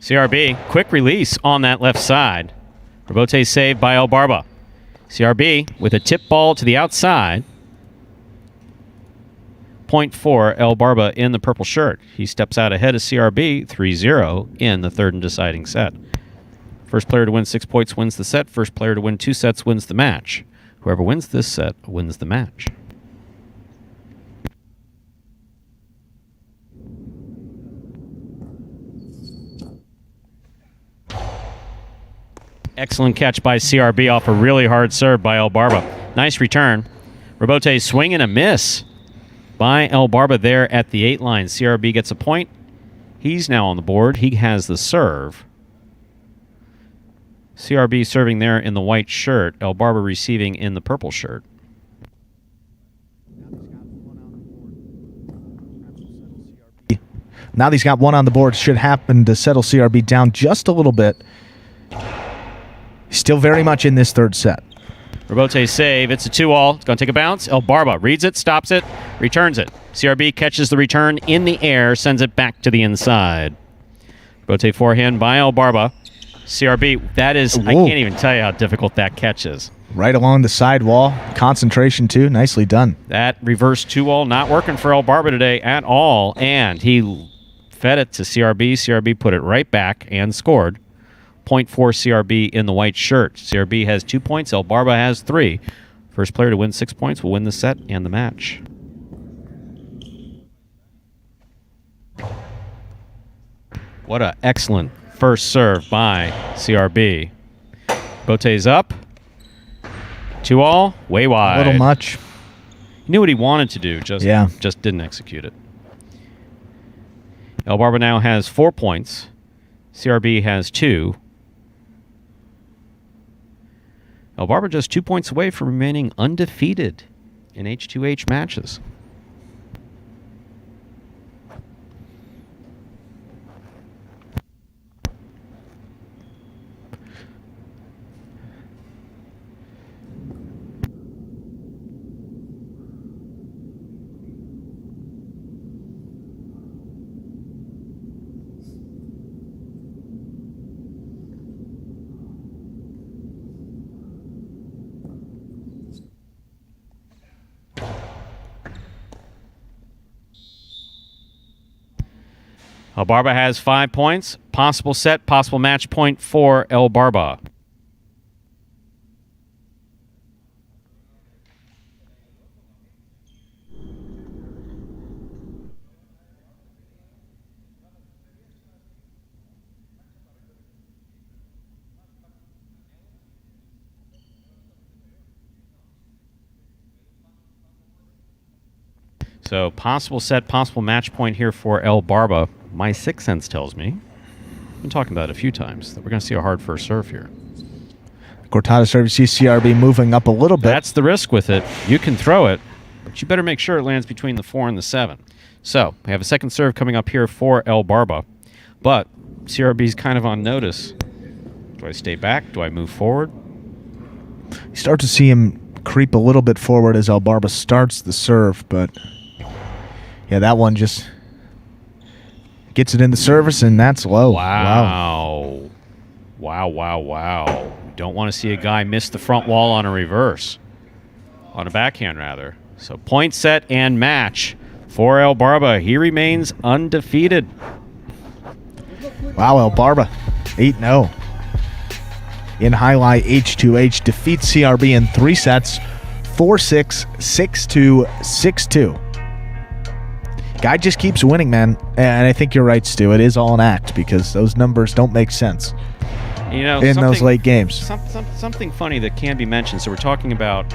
CRB, quick release on that left side. Rebote saved by El Barba. CRB with a tip ball to the outside. Point for El Barba in the purple shirt. He steps out ahead of CRB 3-0 in the third and deciding set. First player to win 6 points wins the set. First player to win 2 sets wins the match. Whoever wins this set wins the match. Excellent catch by CRB off a really hard serve by El Barba. Nice return. Rebote swing and a miss by El Barba there at the 8 line. CRB gets a point. He's now on the board. He has the serve. CRB serving there in the white shirt. El Barba receiving in the purple shirt. Now that he's got 1 on the board, should happen to settle CRB down just a little bit. Still very much in this third set. Rebote save. It's a 2-all. It's going to take a bounce. El Barba reads it, stops it, returns it. CRB catches the return in the air, sends it back to the inside. Rebote forehand by El Barba. CRB, that is, I can't even tell you how difficult that catch is. Right along the side wall. Concentration, too. Nicely done. That reverse 2-all not working for El Barba today at all. And he fed it to CRB. CRB put it right back and scored. Point for CRB in the white shirt. CRB has 2 points. El Barba has 3. First player to win 6 points will win the set and the match. What an excellent first serve by CRB. Bote's up. 2-all. Way wide. A little much. He knew what he wanted to do. Just didn't execute it. El Barba now has 4 points. CRB has 2. El Barba just 2 points away from remaining undefeated in H2H matches. El Barba has 5 points. Possible set, possible match point for El Barba. So possible set, possible match point here for El Barba. My sixth sense tells me, I've been talking about it a few times, that we're going to see a hard first serve here. Cortada serve. You see CRB moving up a little bit. That's the risk with it. You can throw it, but you better make sure it lands between the 4 and the 7. So we have a second serve coming up here for El Barba, but CRB's kind of on notice. Do I stay back? Do I move forward? You start to see him creep a little bit forward as El Barba starts the serve, but yeah, that one just gets it in the service, and that's low. Wow. Don't want to see a guy miss the front wall on a reverse. On a backhand, rather. So point, set, and match for El Barba. He remains undefeated. Wow, El Barba, 8-0. In Jai-Alai H2H, defeats CRB in 3 sets, 4-6, 6-2, 6-2. Guy just keeps winning, man. And I think you're right, Stu. It is all an act because those numbers don't make sense. in those late games. Something funny that can be mentioned. So we're talking about,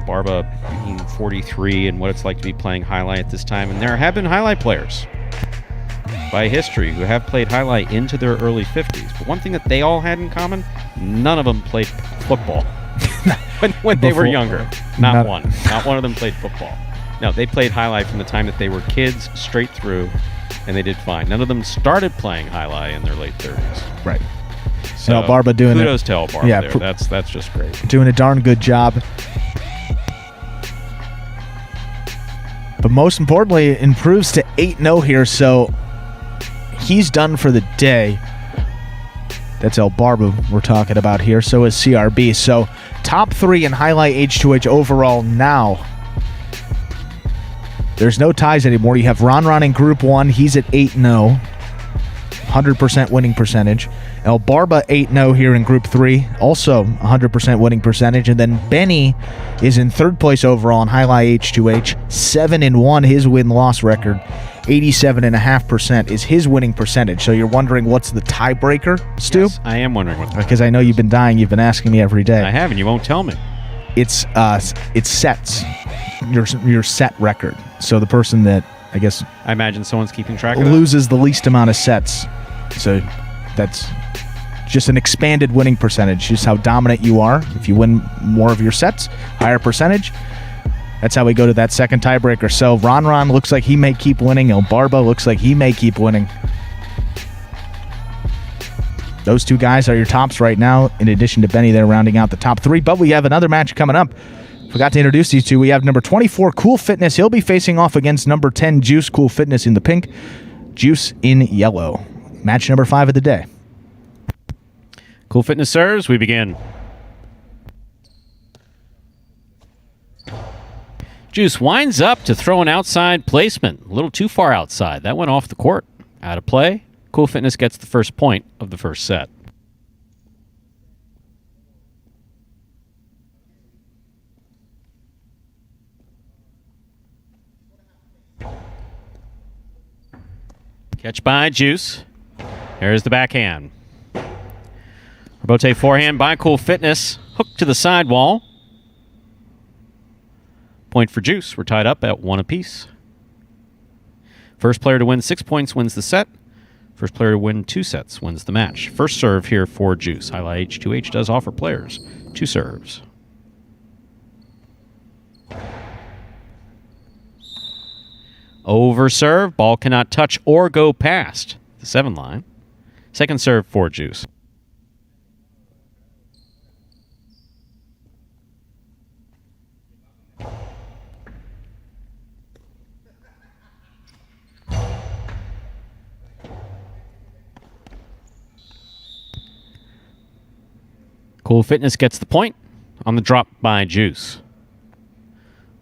Barba being 43 and what it's like to be playing highlight at this time. And there have been highlight players by history who have played highlight into their early 50s. But one thing that they all had in common, none of them played football when they were younger. Not one. Not one of them played football. No, they played highlight from the time that they were kids straight through, and they did fine. None of them started playing highlight in their late 30s. Right. So Barba doing kudos to El Barba there. That's just great. Doing a darn good job. But most importantly, improves to 8-0 here, so he's done for the day. That's El Barba we're talking about here. So is CRB. So top 3 in highlight H2H overall now. There's no ties anymore. You have Ron in Group 1. He's at 8-0. 100% winning percentage. El Barba 8-0 here in Group 3. Also 100% winning percentage. And then Benny is in 3rd place overall in highlight H2H. 7-1 his win-loss record. 87.5% is his winning percentage. So you're wondering what's the tiebreaker, Stu? Yes, I am wondering what. Because I know you've been dying. You've been asking me every day. I have, and you won't tell me. It's sets. Your set record. So the person that, I guess, I imagine someone's keeping track of that. Loses the least amount of sets. So that's just an expanded winning percentage. Just how dominant you are. If you win more of your sets, higher percentage. That's how we go to that second tiebreaker. So Ron looks like he may keep winning. El Barba looks like he may keep winning. Those two guys are your tops right now, in addition to Benny there rounding out the top 3. But we have another match coming up. Forgot to introduce these two. We have number 24, Cool Fitness. He'll be facing off against number 10, Juice. Cool Fitness in the pink, Juice in yellow. Match number 5 of the day. Cool Fitness serves. We begin. Juice winds up to throw an outside placement. A little too far outside. That went off the court. Out of play. Cool Fitness gets the first point of the first set. Catch by Juice. There's the backhand. Rebote forehand by Cool Fitness. Hook to the sidewall. Point for Juice. We're tied up at 1 apiece. First player to win 6 points wins the set. First player to win 2 sets wins the match. First serve here for Juice. Highlight H2H does offer players 2 serves. Over serve. Ball cannot touch or go past the 7 line. Second serve for Juice. Cool Fitness gets the point on the drop by Juice.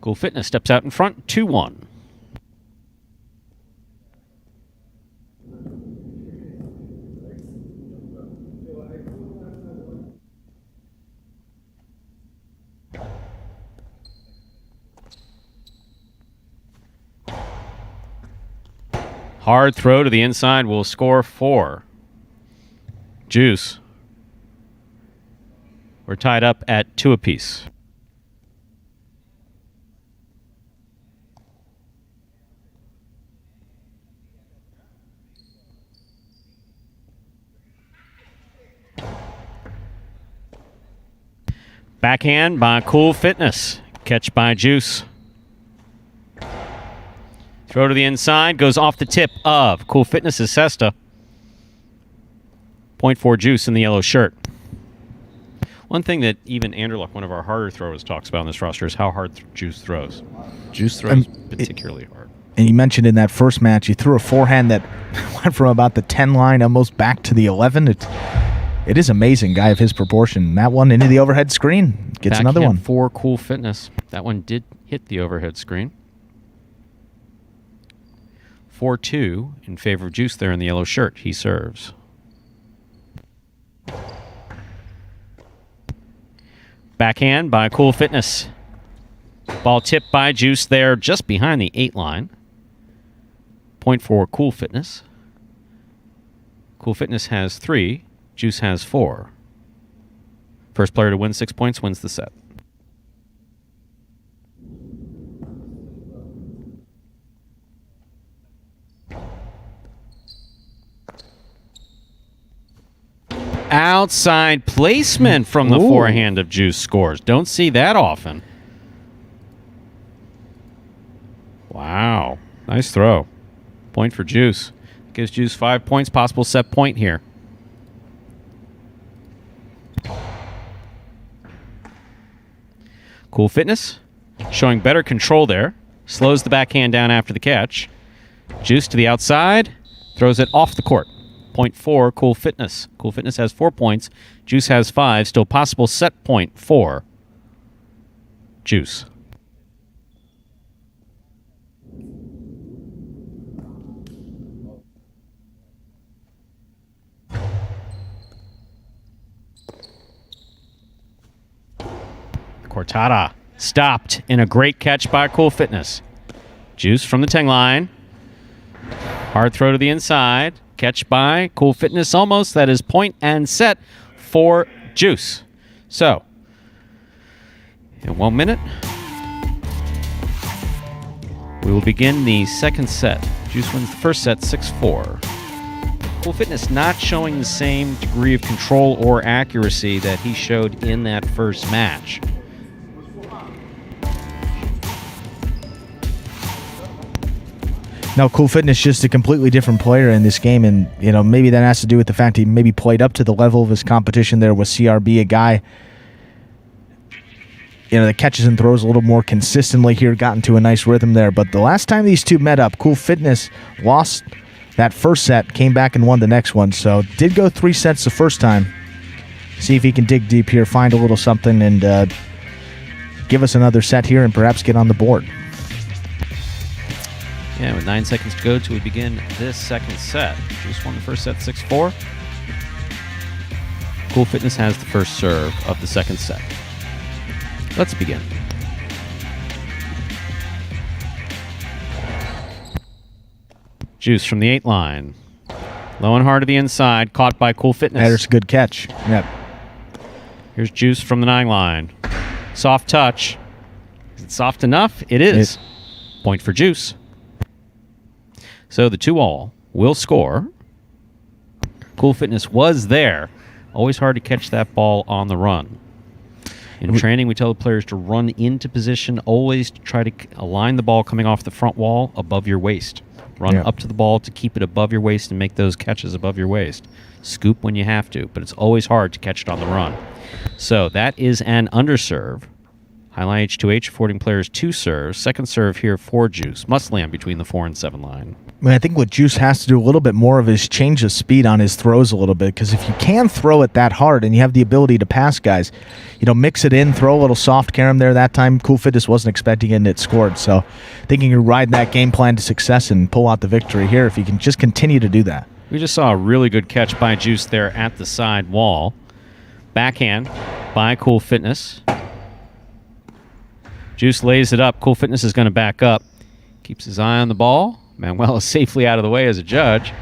Cool Fitness steps out in front, 2-1. Hard throw to the inside will score 4. Juice. We're tied up at 2 apiece. Backhand by Cool Fitness. Catch by Juice. Throw to the inside. Goes off the tip of Cool Fitness's cesta. Point for Juice in the yellow shirt. One thing that even Anderluck, one of our harder throwers, talks about in this roster is how hard Juice throws. Juice throws particularly hard. And you mentioned in that first match, you threw a forehand that went from about the 10 line almost back to the 11. It is amazing, guy of his proportion. That one into the overhead screen. Gets another one. For Cool Fitness. That one did hit the overhead screen. 4-2 in favor of Juice there in the yellow shirt. He serves. Backhand by Cool Fitness. Ball tipped by Juice there just behind the 8 line. Point for Cool Fitness. Cool Fitness has 3. Juice has 4. First player to win 6 points wins the set. Outside placement from the forehand of Juice scores. Don't see that often. Wow. Nice throw. Point for Juice. Gives Juice 5 points. Possible set point here. Cool Fitness. Showing better control there. Slows the backhand down after the catch. Juice to the outside. Throws it off the court. Point for Cool Fitness. Cool Fitness has 4 points. Juice has 5. Still possible set point for Juice. Cortada stopped in a great catch by Cool Fitness. Juice from the 10 line. Hard throw to the inside. Catch by Cool Fitness almost. That is point and set for Juice. So, in 1 minute, we will begin the second set. Juice wins the first set 6-4. Cool Fitness not showing the same degree of control or accuracy that he showed in that first match. Now, Cool Fitness just a completely different player in this game, and maybe that has to do with the fact he maybe played up to the level of his competition there with CRB, a guy that catches and throws a little more consistently here, got into a nice rhythm there. But the last time these two met up, Cool Fitness lost that first set, came back and won the next one. So did go 3 sets the first time. See if he can dig deep here, find a little something, and give us another set here and perhaps get on the board. Yeah, with 9 seconds to go till we begin this second set. Juice won the first set 6-4. Cool Fitness has the first serve of the second set. Let's begin. Juice from the 8 line. Low and hard to the inside, caught by Cool Fitness. That's a good catch. Yep. Here's Juice from the 9 line. Soft touch. Is it soft enough? It is. Point for Juice. So the 2-all will score. Cool Fitness was there. Always hard to catch that ball on the run. In training, we tell the players to run into position, always to try to align the ball coming off the front wall above your waist. Run up to the ball to keep it above your waist and make those catches above your waist. Scoop when you have to, but it's always hard to catch it on the run. So that is an underserve. Jai-Alai H2H affording players 2 serves. Second serve here for Juice. Must land between the 4 and 7 line. I think what Juice has to do a little bit more of is change the speed on his throws a little bit, because if you can throw it that hard and you have the ability to pass guys, mix it in, throw a little soft carom there. That time, Cool Fitness wasn't expecting it and it scored. So I think you can ride that game plan to success and pull out the victory here if you can just continue to do that. We just saw a really good catch by Juice there at the side wall. Backhand by Cool Fitness. Juice lays it up. Cool Fitness is going to back up. Keeps his eye on the ball. Manuel is safely out of the way as a judge.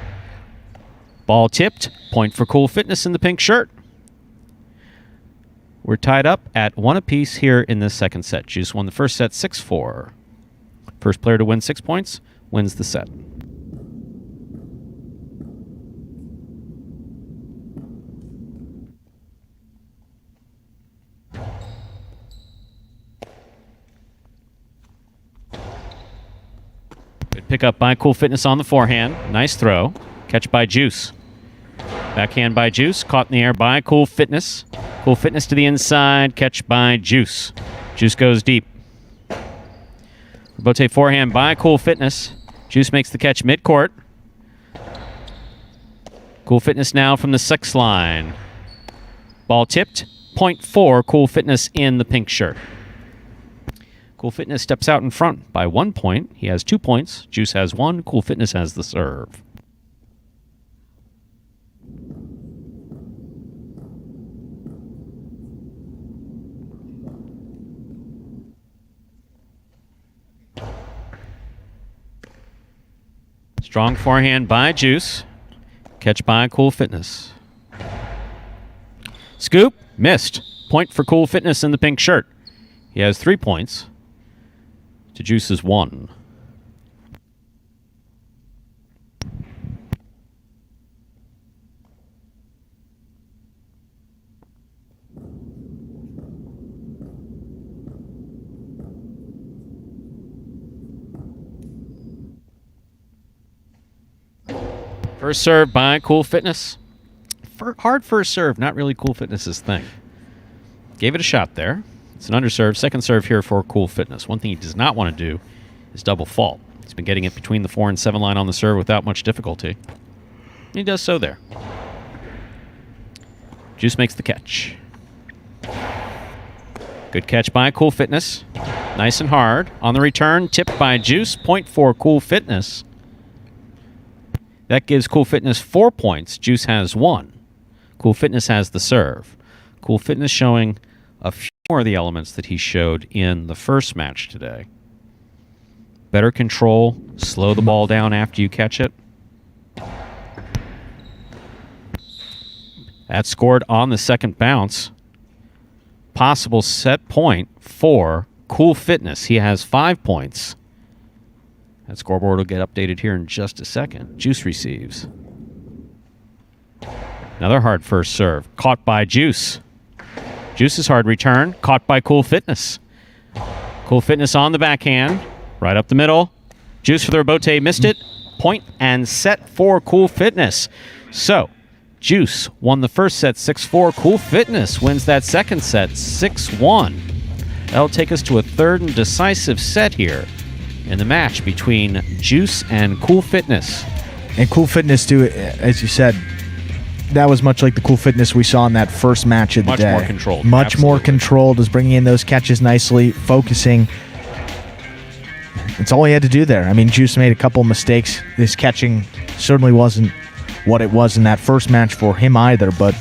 Ball tipped. Point for Cool Fitness in the pink shirt. We're tied up at 1 apiece here in this second set. Juice won the first set 6-4. First player to win 6 points wins the set. Good pickup by Cool Fitness on the forehand. Nice throw. Catch by Juice. Backhand by Juice. Caught in the air by Cool Fitness. Cool Fitness to the inside. Catch by Juice. Juice goes deep. Bote forehand by Cool Fitness. Juice makes the catch midcourt. Cool Fitness now from the 6 line. Ball tipped. Point for Cool Fitness in the pink shirt. Cool Fitness steps out in front by 1 point. He has 2 points. Juice has 1. Cool Fitness has the serve. Strong forehand by Juice. Catch by Cool Fitness. Scoop, missed. Point for Cool Fitness in the pink shirt. He has 3 points to Juice's 1. First serve by Cool Fitness. Hard first serve, not really Cool Fitness's thing. Gave it a shot there. It's an underserve. Second serve here for Cool Fitness. One thing he does not want to do is double fault. He's been getting it between the 4 and 7 line on the serve without much difficulty. And he does so there. Juice makes the catch. Good catch by Cool Fitness. Nice and hard. On the return, tipped by Juice. Point for Cool Fitness. That gives Cool Fitness 4 points. Juice has 1. Cool Fitness has the serve. Cool Fitness showing a few more of the elements that he showed in the first match today. Better control, slow the ball down after you catch it. That scored on the second bounce. Possible set point for Cool Fitness. He has 5 points. That scoreboard will get updated here in just a second. Juice receives. Another hard first serve. Caught by Juice. Juice's hard return. Caught by Cool Fitness. Cool Fitness on the backhand. Right up the middle. Juice for the rebote. Missed it. Point and set for Cool Fitness. So, Juice won the first set 6-4. Cool Fitness wins that second set 6-1. That'll take us to a third and decisive set here in the match between Juice and Cool Fitness. And Cool Fitness, too, as you said, that was much like the Cool Fitness we saw in that first match of the day. Much more controlled. Much Absolutely. more controlled, was bringing in those catches nicely, focusing. It's all he had to do there. I mean, Juice made a couple mistakes. His catching certainly wasn't what it was in that first match for him either, but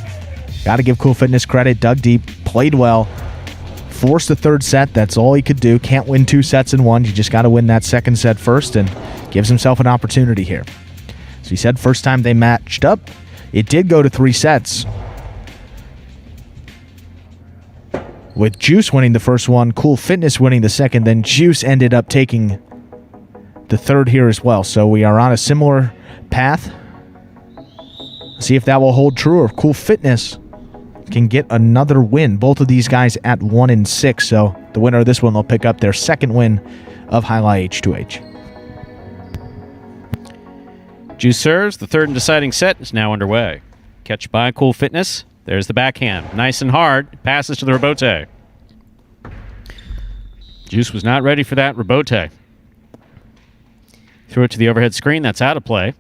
got to give Cool Fitness credit. Dug deep, played well. Forced the third set. That's all he could do. Can't win 2 sets in one. You just got to win that second set first, and gives himself an opportunity here. So he said first time they matched up, it did go to 3 sets. With Juice winning the first one, Cool Fitness winning the second, then Juice ended up taking the third here as well. So we are on a similar path. See if that will hold true, or if Cool Fitness can get another win. Both of these guys at 1-6, so the winner of this one will pick up their second win of Jai-Alai H2H. Juice serves. The third and deciding set is now underway. Catch by Cool Fitness. There's the backhand. Nice and hard. Passes to the rebote. Juice was not ready for that rebote. Threw it to the overhead screen. That's out of play.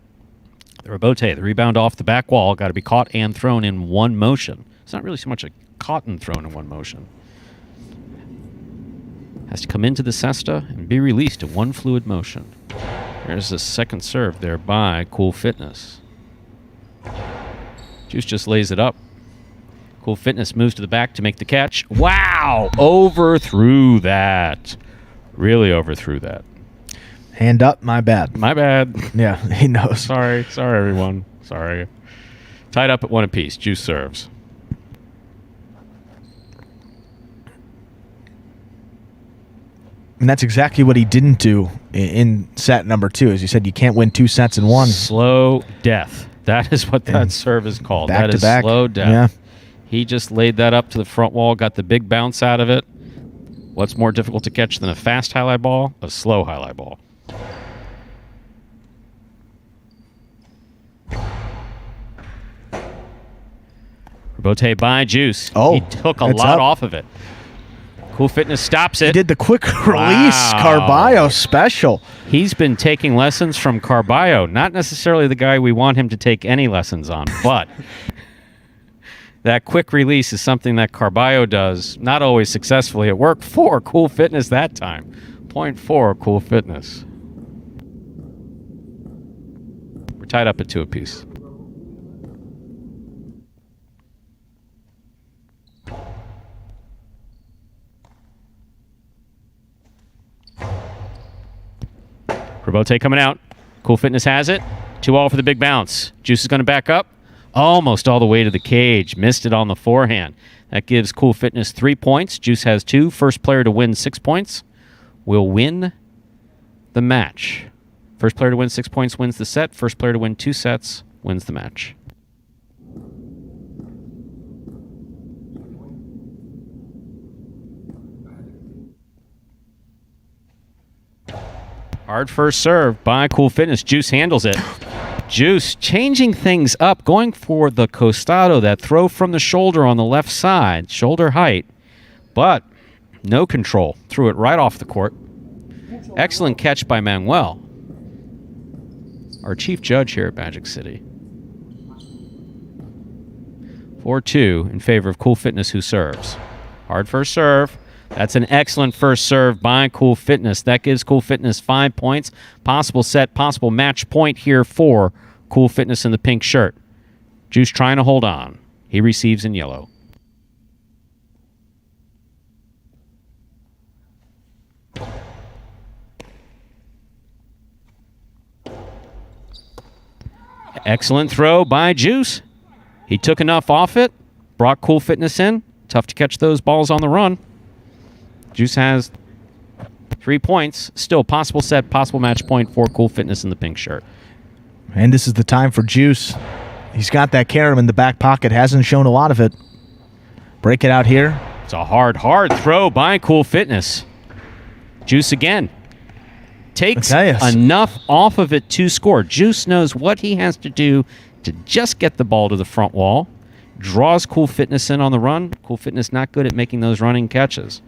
The rebote, the rebound off the back wall, got to be caught and thrown in one motion. It's not really so much a caught and thrown in one motion. Has to come into the cesta and be released in one fluid motion. There's the second serve there by Cool Fitness. Juice just lays it up. Cool Fitness moves to the back to make the catch. Wow! Overthrew that. Really overthrew that. Hand up, my bad. My bad. Yeah, he knows. Sorry, everyone. Sorry. Tied up at 1 apiece. Juice serves. And that's exactly what he didn't do in set number 2. As you said, you can't win 2 sets in one. Slow death. That is what that serve is called. Back That to is back. slow death. Yeah. He just laid that up to the front wall, got the big bounce out of it. What's more difficult to catch than a fast Jai-Alai ball? A slow Jai-Alai ball. Rebote by Juice. Oh, he took a it's lot up. off of it. Cool Fitness stops it. He did the quick release, Carballo special. He's been taking lessons from Carballo. Not necessarily the guy we want him to take any lessons on, but that quick release is something that Carballo does, not always successfully. It worked for Cool Fitness that time. Point for Cool Fitness. We're tied up at 2 apiece. Rebote coming out. Cool Fitness has it. 2-all for the big bounce. Juice is going to back up. Almost all the way to the cage. Missed it on the forehand. That gives Cool Fitness 3 points. Juice has 2. First player to win 6 points will win the match. First player to win 6 points wins the set. First player to win 2 sets wins the match. Hard first serve by Cool Fitness. Juice handles it. Juice changing things up, going for the costado, that throw from the shoulder on the left side, shoulder height, but no control. Threw it right off the court. Excellent catch by Manuel, our chief judge here at Magic City. 4-2 in favor of Cool Fitness, who serves. Hard first serve. That's an excellent first serve by Cool Fitness. That gives Cool Fitness 5 points. Possible set, possible match point here for Cool Fitness in the pink shirt. Juice trying to hold on. He receives in yellow. Excellent throw by Juice. He took enough off it, brought Cool Fitness in. Tough to catch those balls on the run. Juice has 3 points. Still possible set, possible match point for Cool Fitness in the pink shirt. And this is the time for Juice. He's got that carom in the back pocket. Hasn't shown a lot of it. Break it out here. It's a hard throw by Cool Fitness. Juice again. Takes enough off of it to score. Juice knows what he has to do to just get the ball to the front wall. Draws Cool Fitness in on the run. Cool Fitness not good at making those running catches.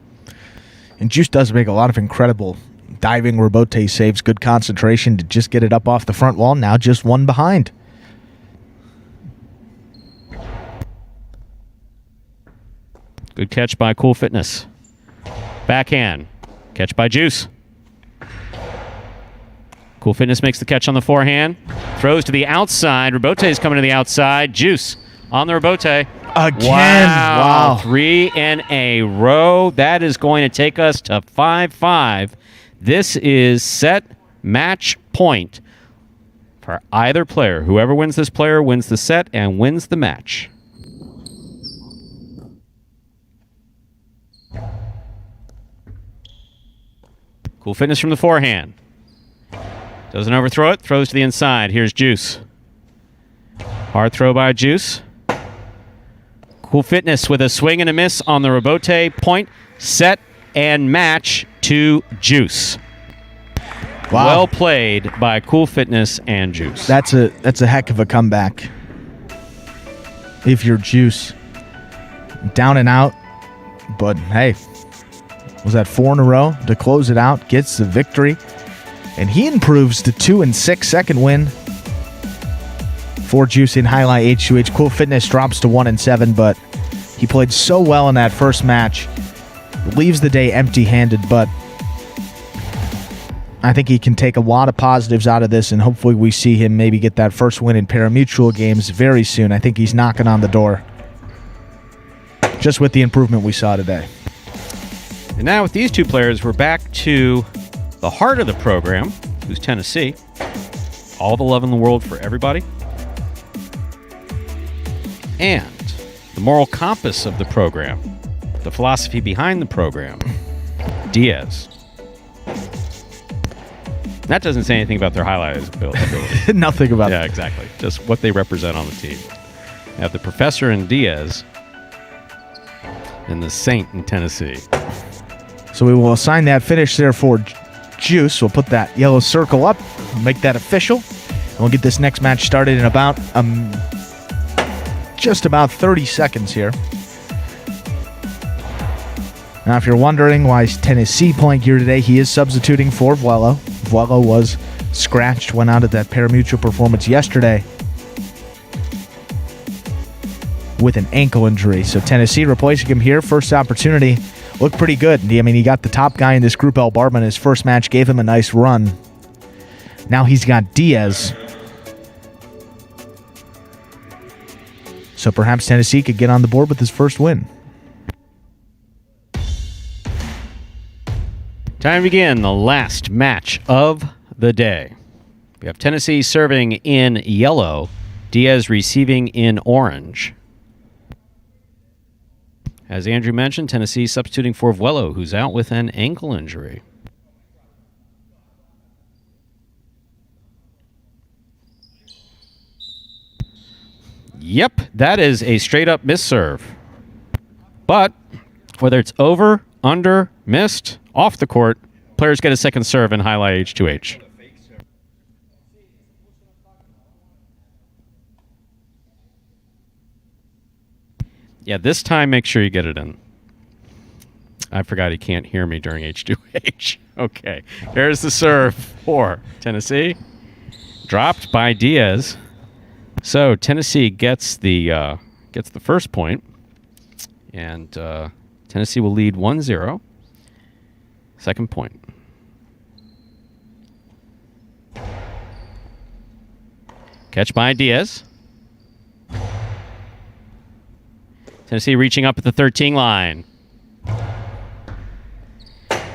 And Juice does make a lot of incredible diving rebote saves. Good concentration to just get it up off the front wall. Now just one behind. Good catch by Cool Fitness. Backhand. Catch by Juice. Cool Fitness makes the catch on the forehand. Throws to the outside. Rebote is coming to the outside. Juice on the rebote. Again. Wow. 3 in a row. That is going to take us to 5-5. This is set match point for either player. Whoever wins this player wins the set and wins the match. Cool Fitness from the forehand. Doesn't overthrow it. Throws to the inside. Here's Juice. Hard throw by Juice. Cool Fitness with a swing and a miss on the rebote. Point, set, and match to Juice. Wow. Well played by Cool Fitness and Juice. That's a heck of a comeback. If you're Juice. Down and out. But hey, was that 4 in a row to close it out? Gets the victory. And he improves to 2-6 second win for Juice in Jai-Alai H2H. Cool Fitness drops to 1-7, but he played so well in that first match. Leaves the day empty-handed, but I think he can take a lot of positives out of this, and hopefully we see him maybe get that first win in pari-mutuel games very soon. I think he's knocking on the door just with the improvement we saw today. And now with these two players, we're back to the heart of the program, who's Tennessee. All the love in the world for everybody. And the moral compass of the program, the philosophy behind the program, Diaz. That doesn't say anything about their highlights ability. Nothing about Yeah, exactly. Just what they represent on the team. You have the professor in Diaz and the saint in Tennessee. So we will assign that finish there for Juice. We'll put that yellow circle up, make that official, and we'll get this next match started in about just about 30 seconds here. Now, if you're wondering why is Tennessee playing here today, he is substituting for Vuelo. Vuelo was scratched, went out at that pari-mutuel performance yesterday with an ankle injury. So Tennessee replacing him here. First opportunity looked pretty good. I mean, he got the top guy in this group, Barba, in his first match, gave him a nice run. Now he's got Diaz. So perhaps Tennessee could get on the board with his first win. Time to begin the last match of the day. We have Tennessee serving in yellow, Diaz receiving in orange. As Andrew mentioned, Tennessee substituting for Vuelo, who's out with an ankle injury. Yep, that is a straight-up miss serve. But whether it's over, under, missed, off the court, players get a second serve in Jai-Alai H2H. Yeah, this time make sure you get it in. I forgot he can't hear me during H2H. Okay, there's the serve for Tennessee. Dropped by Diaz. So Tennessee gets the first point, and Tennessee will lead 1-0. Second point. Catch by Diaz. Tennessee reaching up at the 13 line.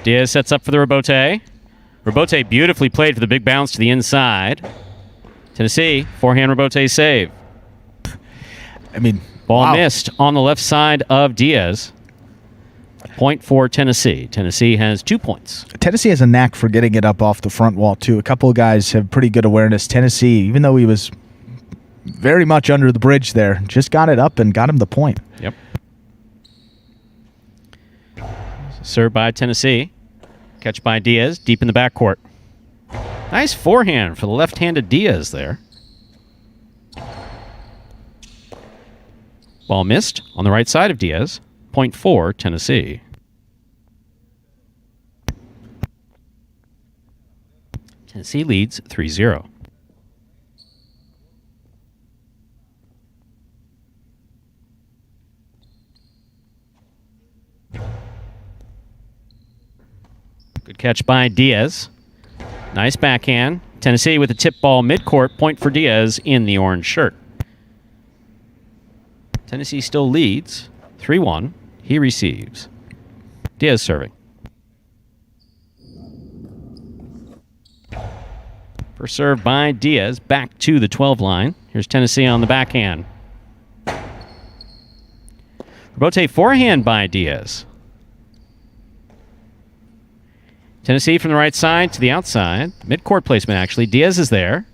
Diaz sets up for the rebote. Rebote beautifully played for the big bounce to the inside. Tennessee, forehand rebote save. I mean, ball missed on the left side of Diaz. Point for Tennessee. Tennessee has 2 points. Tennessee has a knack for getting it up off the front wall, too. A couple of guys have pretty good awareness. Tennessee, even though he was very much under the bridge there, just got it up and got him the point. Yep. Served by Tennessee. Catch by Diaz, deep in the backcourt. Nice forehand for the left-handed Diaz there. Ball missed on the right side of Diaz. Point for Tennessee. Tennessee leads 3-0. Good catch by Diaz. Nice backhand. Tennessee with a tip ball midcourt. Point for Diaz in the orange shirt. Tennessee still leads 3-1. He receives. Diaz serving. First serve by Diaz. Back to the 12 line. Here's Tennessee on the backhand. Rebote forehand by Diaz. Tennessee from the right side to the outside. Midcourt placement, actually. Diaz is there.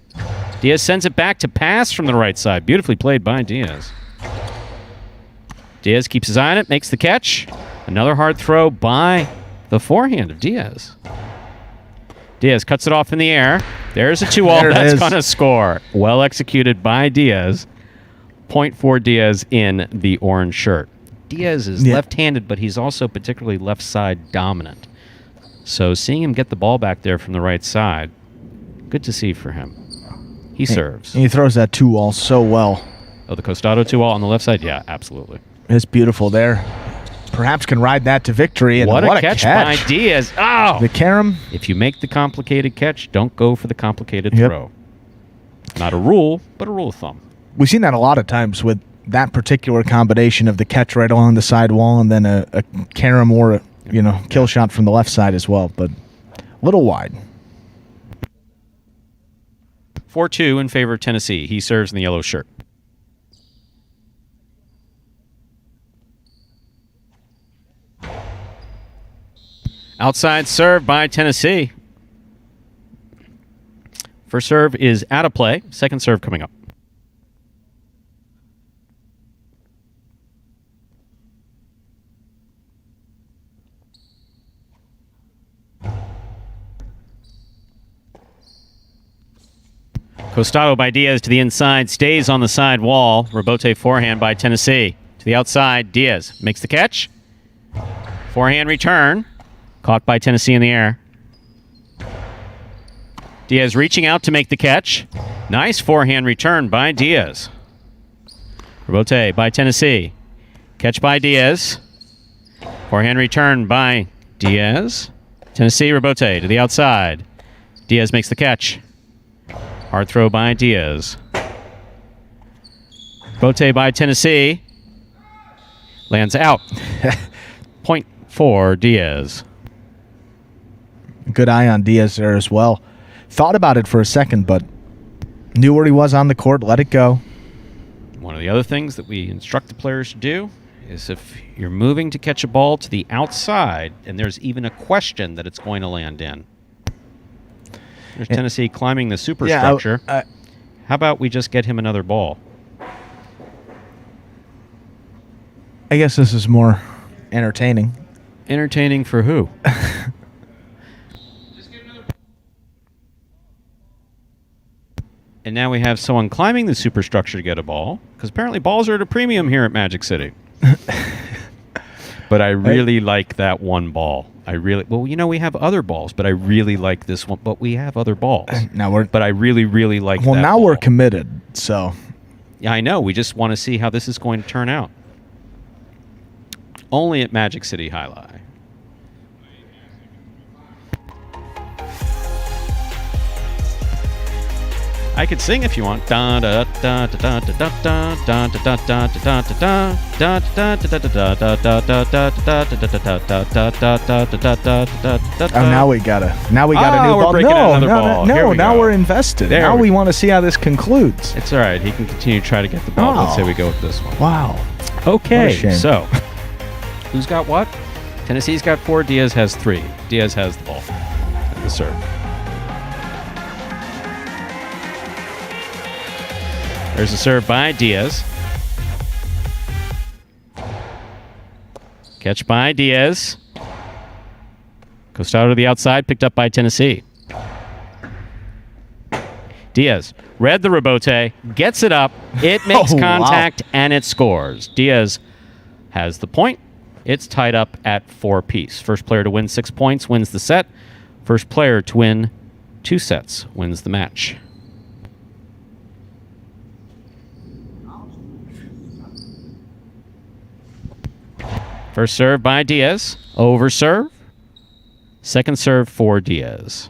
Diaz sends it back to pass from the right side. Beautifully played by Diaz. Diaz keeps his eye on it, makes the catch. Another hard throw by the forehand of Diaz. Diaz cuts it off in the air. There's a 2-all. That's going to score. Well executed by Diaz. Point for Diaz in the orange shirt. Diaz is left-handed, but he's also particularly left side dominant. So seeing him get the ball back there from the right side, good to see for him. He serves. And he throws that 2-all so well. Oh, the Costado 2-all on the left side? Yeah, absolutely. It's beautiful there. Perhaps can ride that to victory. And what a catch by Diaz. Oh! The carom. If you make the complicated catch, don't go for the complicated throw. Not a rule, but a rule of thumb. We've seen that a lot of times with that particular combination of the catch right along the side wall and then a carom or a kill shot from the left side as well, but a little wide. 4-2 in favor of Tennessee. He serves in the yellow shirt. Outside serve by Tennessee. First serve is out of play. Second serve coming up. Costado by Diaz to the inside, stays on the side wall. Rebote forehand by Tennessee. To the outside, Diaz makes the catch. Forehand return. Caught by Tennessee in the air. Diaz reaching out to make the catch. Nice forehand return by Diaz. Rebote by Tennessee. Catch by Diaz. Forehand return by Diaz. Tennessee rebote to the outside. Diaz makes the catch. Hard throw by Diaz. Bote by Tennessee. Lands out. Point for Diaz. Good eye on Diaz there as well. Thought about it for a second, but knew where he was on the court, let it go. One of the other things that we instruct the players to do is if you're moving to catch a ball to the outside and there's even a question that it's going to land in. There's Tennessee climbing the superstructure. How about we just get him another ball? I guess this is more entertaining. Entertaining for who? And now we have someone climbing the superstructure to get a ball, because apparently balls are at a premium here at Magic City. But I really like that one ball. Well, we have other balls, but I really like this one. But we have other balls. But I really, really like that now ball. We're committed, so. Yeah, I know. We just want to see how this is going to turn out. Only at Magic City Jai-Alai. I could sing if you want. Oh, now we got a new ball. Now we're invested. Now we want to see how this concludes. It's all right. He can continue to try to get the ball. Let's say we go with this one. Wow. Okay. So, who's got what? Tennessee's got 4. Diaz has 3. Diaz has the ball and the serve. There's a serve by Diaz. Catch by Diaz. Costado to the outside, picked up by Tennessee. Diaz read the rebote, gets it up, it makes contact, and it scores. Diaz has the point. It's tied up at 4-piece. First player to win 6 points wins the set. First player to win 2 sets wins the match. First serve by Diaz. Over serve. Second serve for Diaz.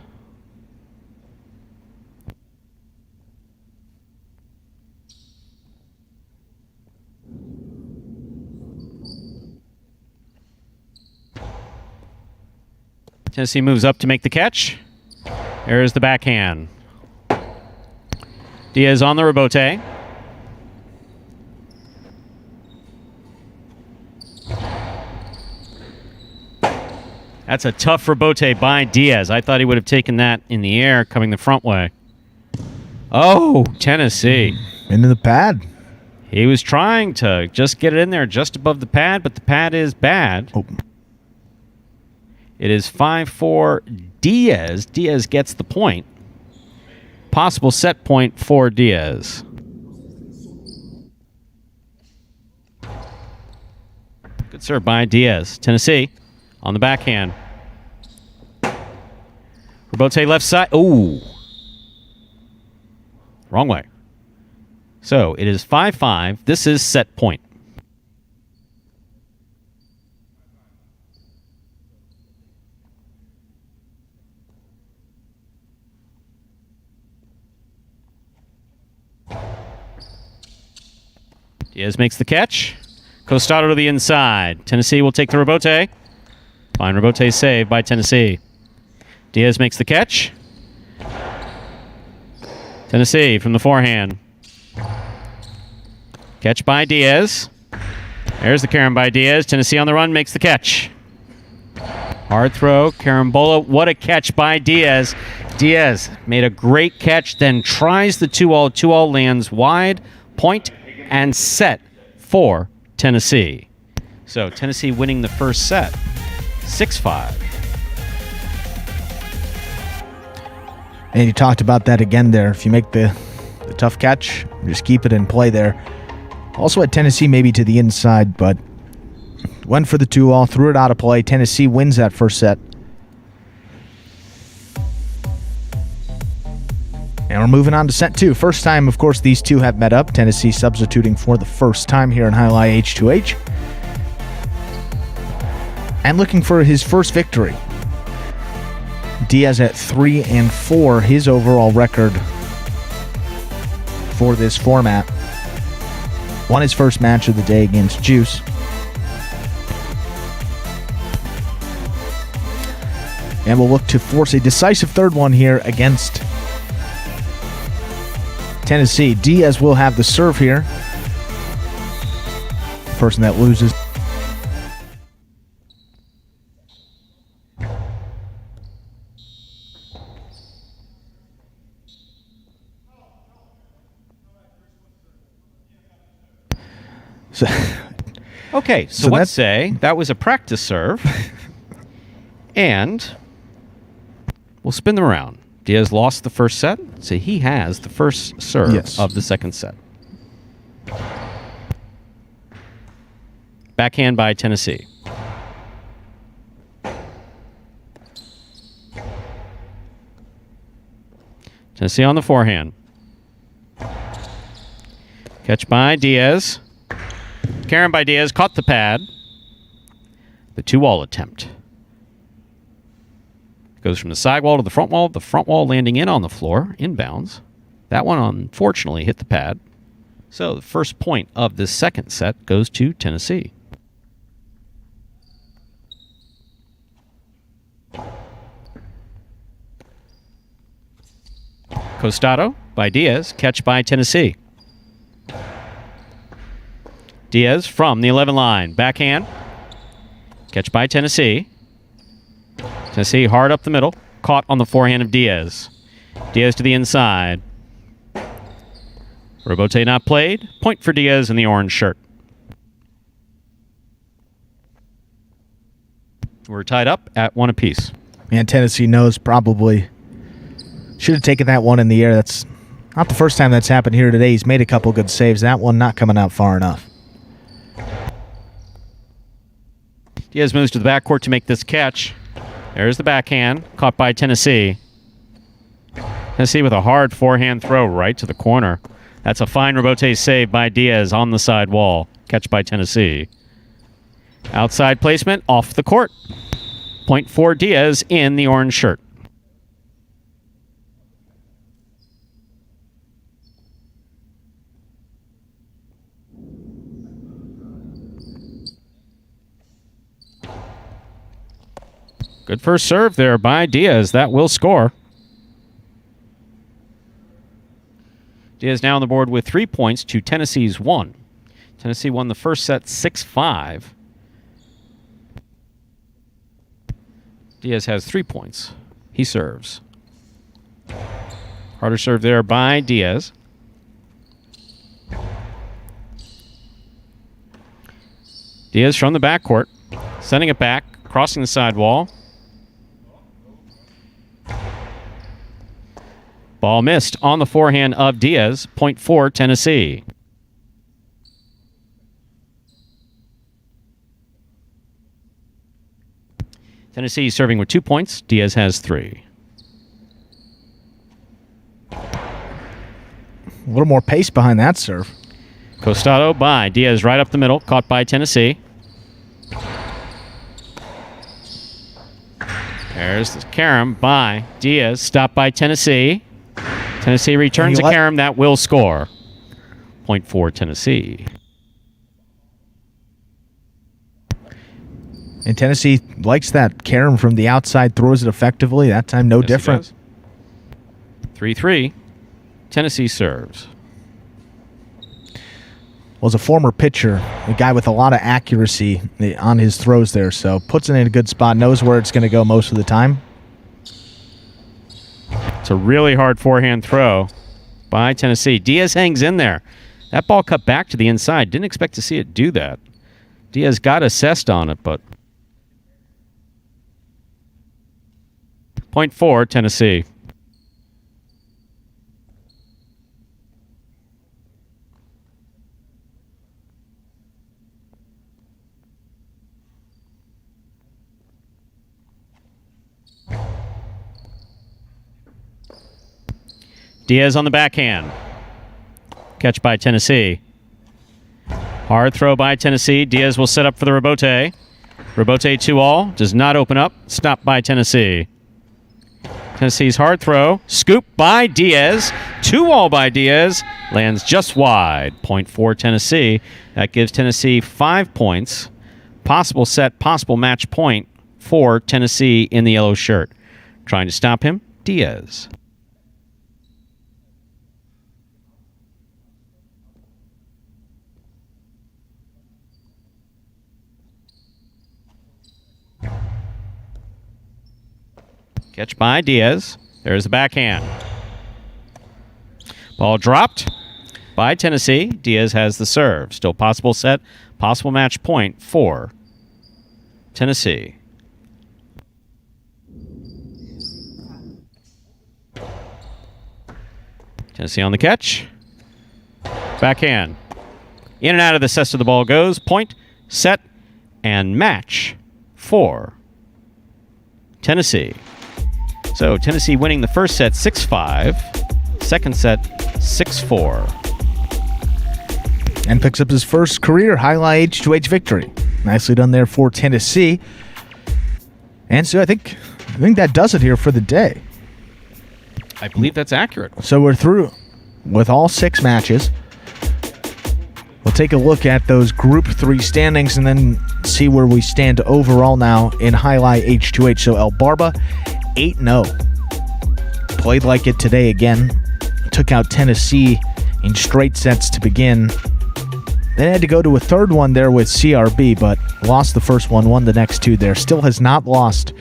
Tennessee moves up to make the catch. There's the backhand. Diaz on the rebote. That's a tough rebote by Diaz. I thought he would have taken that in the air coming the front way. Oh, Tennessee. Into the pad. He was trying to just get it in there just above the pad, but the pad is bad. Oh. It is 5-4 Diaz. Diaz gets the point. Possible set point for Diaz. Good serve by Diaz. Tennessee on the backhand. Rebote left side. Ooh. Wrong way. So it is 5-5. This is set point. Diaz makes the catch. Costado to the inside. Tennessee will take the rebote. Fine rebote save by Tennessee. Diaz makes the catch. Tennessee from the forehand. Catch by Diaz. There's the carom by Diaz. Tennessee on the run makes the catch. Hard throw. Carambola. What a catch by Diaz. Diaz made a great catch, then tries the 2-all. 2-all lands wide. Point and set for Tennessee. So Tennessee winning the first set. 6-5. And you talked about that again there. If you make the tough catch, just keep it in play there. Also at Tennessee maybe to the inside, but went for the 2-all, threw it out of play. Tennessee wins that first set. And we're moving on to set 2. First time, of course, these two have met up. Tennessee substituting for the first time here in Jai-Alai H2H. And looking for his first victory. Diaz at 3-4, his overall record for this format. Won his first match of the day against Juice. And we'll look to force a decisive third one here against Tennessee. Diaz will have the serve here. person that loses. So, okay, so let's say that was a practice serve. And we'll spin them around. Diaz lost the first set, so he has the first serve of the second set. Backhand by Tennessee. Tennessee on the forehand. Catch by Diaz. Karen by Diaz, caught the pad. The 2-wall attempt. Goes from the sidewall to the front wall landing in on the floor, inbounds. That one unfortunately hit the pad. So the first point of this second set goes to Tennessee. Costado by Diaz, catch by Tennessee. Diaz from the 11 line, backhand. Catch by Tennessee. Tennessee hard up the middle, caught on the forehand of Diaz. Diaz to the inside. Robote not played. Point for Diaz in the orange shirt. We're tied up at 1 apiece. Man, Tennessee knows probably should have taken that one in the air. That's not the first time that's happened here today. He's made a couple good saves. That one not coming out far enough. Diaz moves to the backcourt to make this catch. There's the backhand, caught by Tennessee. Tennessee with a hard forehand throw right to the corner. That's a fine Robote save by Diaz on the side wall. Catch by Tennessee. Outside placement, off the court. Point for Diaz in the orange shirt. Good first serve there by Diaz. That will score. Diaz now on the board with 3 points to Tennessee's 1. Tennessee won the first set 6-5. Diaz has 3 points. He serves. Harder serve there by Diaz. Diaz from the backcourt, sending it back, crossing the sidewall. Ball missed on the forehand of Diaz. Point for Tennessee. Tennessee serving with 2 points. Diaz has 3. A little more pace behind that serve. Costado by Diaz right up the middle. Caught by Tennessee. There's the carom by Diaz. Stopped by Tennessee. Tennessee returns a carom that will score. Point for Tennessee. And Tennessee likes that carom from the outside, throws it effectively. That time, no different. 3-3. Tennessee serves. Well, as a former pitcher, a guy with a lot of accuracy on his throws there, so puts it in a good spot, knows where it's going to go most of the time. It's a really hard forehand throw by Tennessee. Diaz hangs in there. That ball cut back to the inside. Didn't expect to see it do that. Diaz got assessed on it, but point for Tennessee. Diaz on the backhand. Catch by Tennessee. Hard throw by Tennessee. Diaz will set up for the Robote. Robote 2-all. Does not open up. Stopped by Tennessee. Tennessee's hard throw. Scoop by Diaz. 2-all by Diaz. Lands just wide. Point for Tennessee. That gives Tennessee 5 points. Possible set, possible match point for Tennessee in the yellow shirt. Trying to stop him, Diaz. Catch by Diaz. There's the backhand. Ball dropped by Tennessee. Diaz has the serve. Still possible set, possible match point for Tennessee. Tennessee on the catch. Backhand. In and out of the cesta the ball goes. Point, set, and match for Tennessee. So Tennessee winning the first set 6-5. Second set 6-4. And picks up his first career Jai-Alai H2H victory. Nicely done there for Tennessee. And so I think that does it here for the day. I believe that's accurate. So we're through with all 6 matches. We'll take a look at those Group 3 standings and then see where we stand overall now in Jai-Alai H2H. So El Barba, 8-0. Played like it today again. Took out Tennessee in straight sets to begin. Then had to go to a third one there with CRB, but lost the first one, won the next 2 there. Still has not lost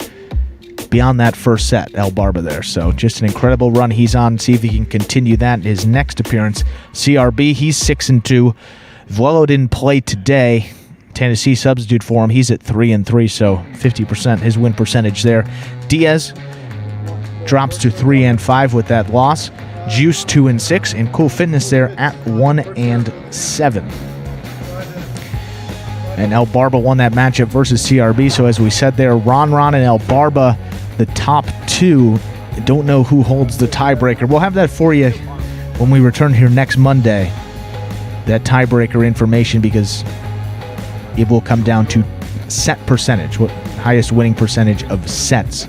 beyond that first set, El Barba there. So just an incredible run he's on. See if he can continue that in his next appearance. CRB, he's 6-2. Vuelo didn't play today. Tennessee substitute for him. He's at 3-3, so 50% his win percentage there. Diaz drops to 3-5 with that loss. Juice 2-6, and Cool Fitness there at 1-7. And El Barba won that matchup versus CRB. So as we said there, Ron and El Barba, the top 2. Don't know who holds the tiebreaker. We'll have that for you when we return here next Monday. That tiebreaker information, because it will come down to set percentage, what highest winning percentage of sets,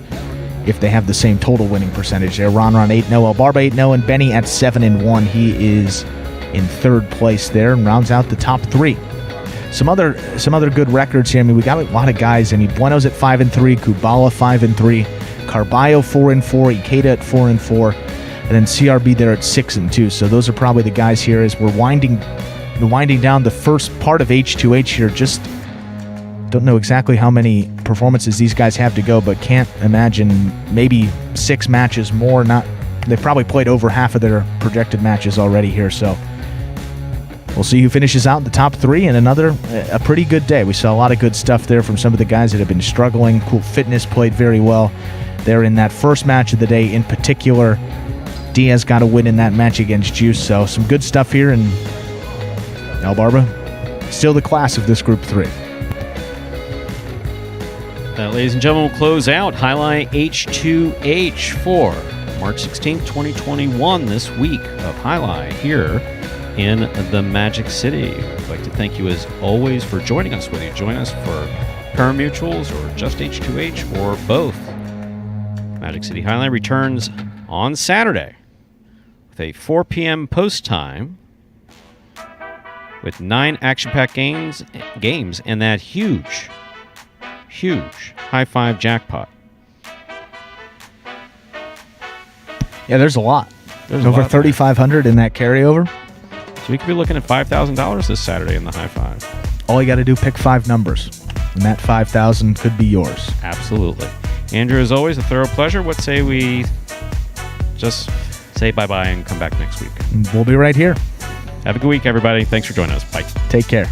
if they have the same total winning percentage there. Ron 8-0, El Barba 8-0, and Benny at 7-1. He is in third place there and rounds out the top 3. Some other good records here. I mean, we got a lot of guys. I mean, Bueno's at 5-3, Kubala 5-3, Carballo 4-4, Ikeda at 4-4, and then CRB there at 6-2. So those are probably the guys here as we're winding down the first part of H2H here. Just don't know exactly how many performances these guys have to go, but can't imagine maybe 6 matches more. They've probably played over half of their projected matches already here. So we'll see who finishes out in the top 3, and a pretty good day. We saw a lot of good stuff there from some of the guys that have been struggling. Cool Fitness played very well there in that first match of the day in particular. Diaz got a win in that match against Juice, so some good stuff here, and El Barba, still the class of this Group 3. Ladies and gentlemen, we'll close out Jai-Alai H2H for March 16th, 2021, this week of Jai-Alai here in the Magic City. I'd like to thank you as always for joining us, whether you join us for pari-mutuels or just H2H or both. Magic City Jai-Alai returns on Saturday with a 4 p.m. post time with 9 action-packed games and that huge high-five jackpot. Yeah, there's a lot. There's over 3,500 in that carryover. So we could be looking at $5,000 this Saturday in the high-five. All you got to do, pick 5 numbers, and that 5,000 could be yours. Absolutely. Andrew, as always, a thorough pleasure. What say we just say bye-bye and come back next week? We'll be right here. Have a good week, everybody. Thanks for joining us. Bye. Take care.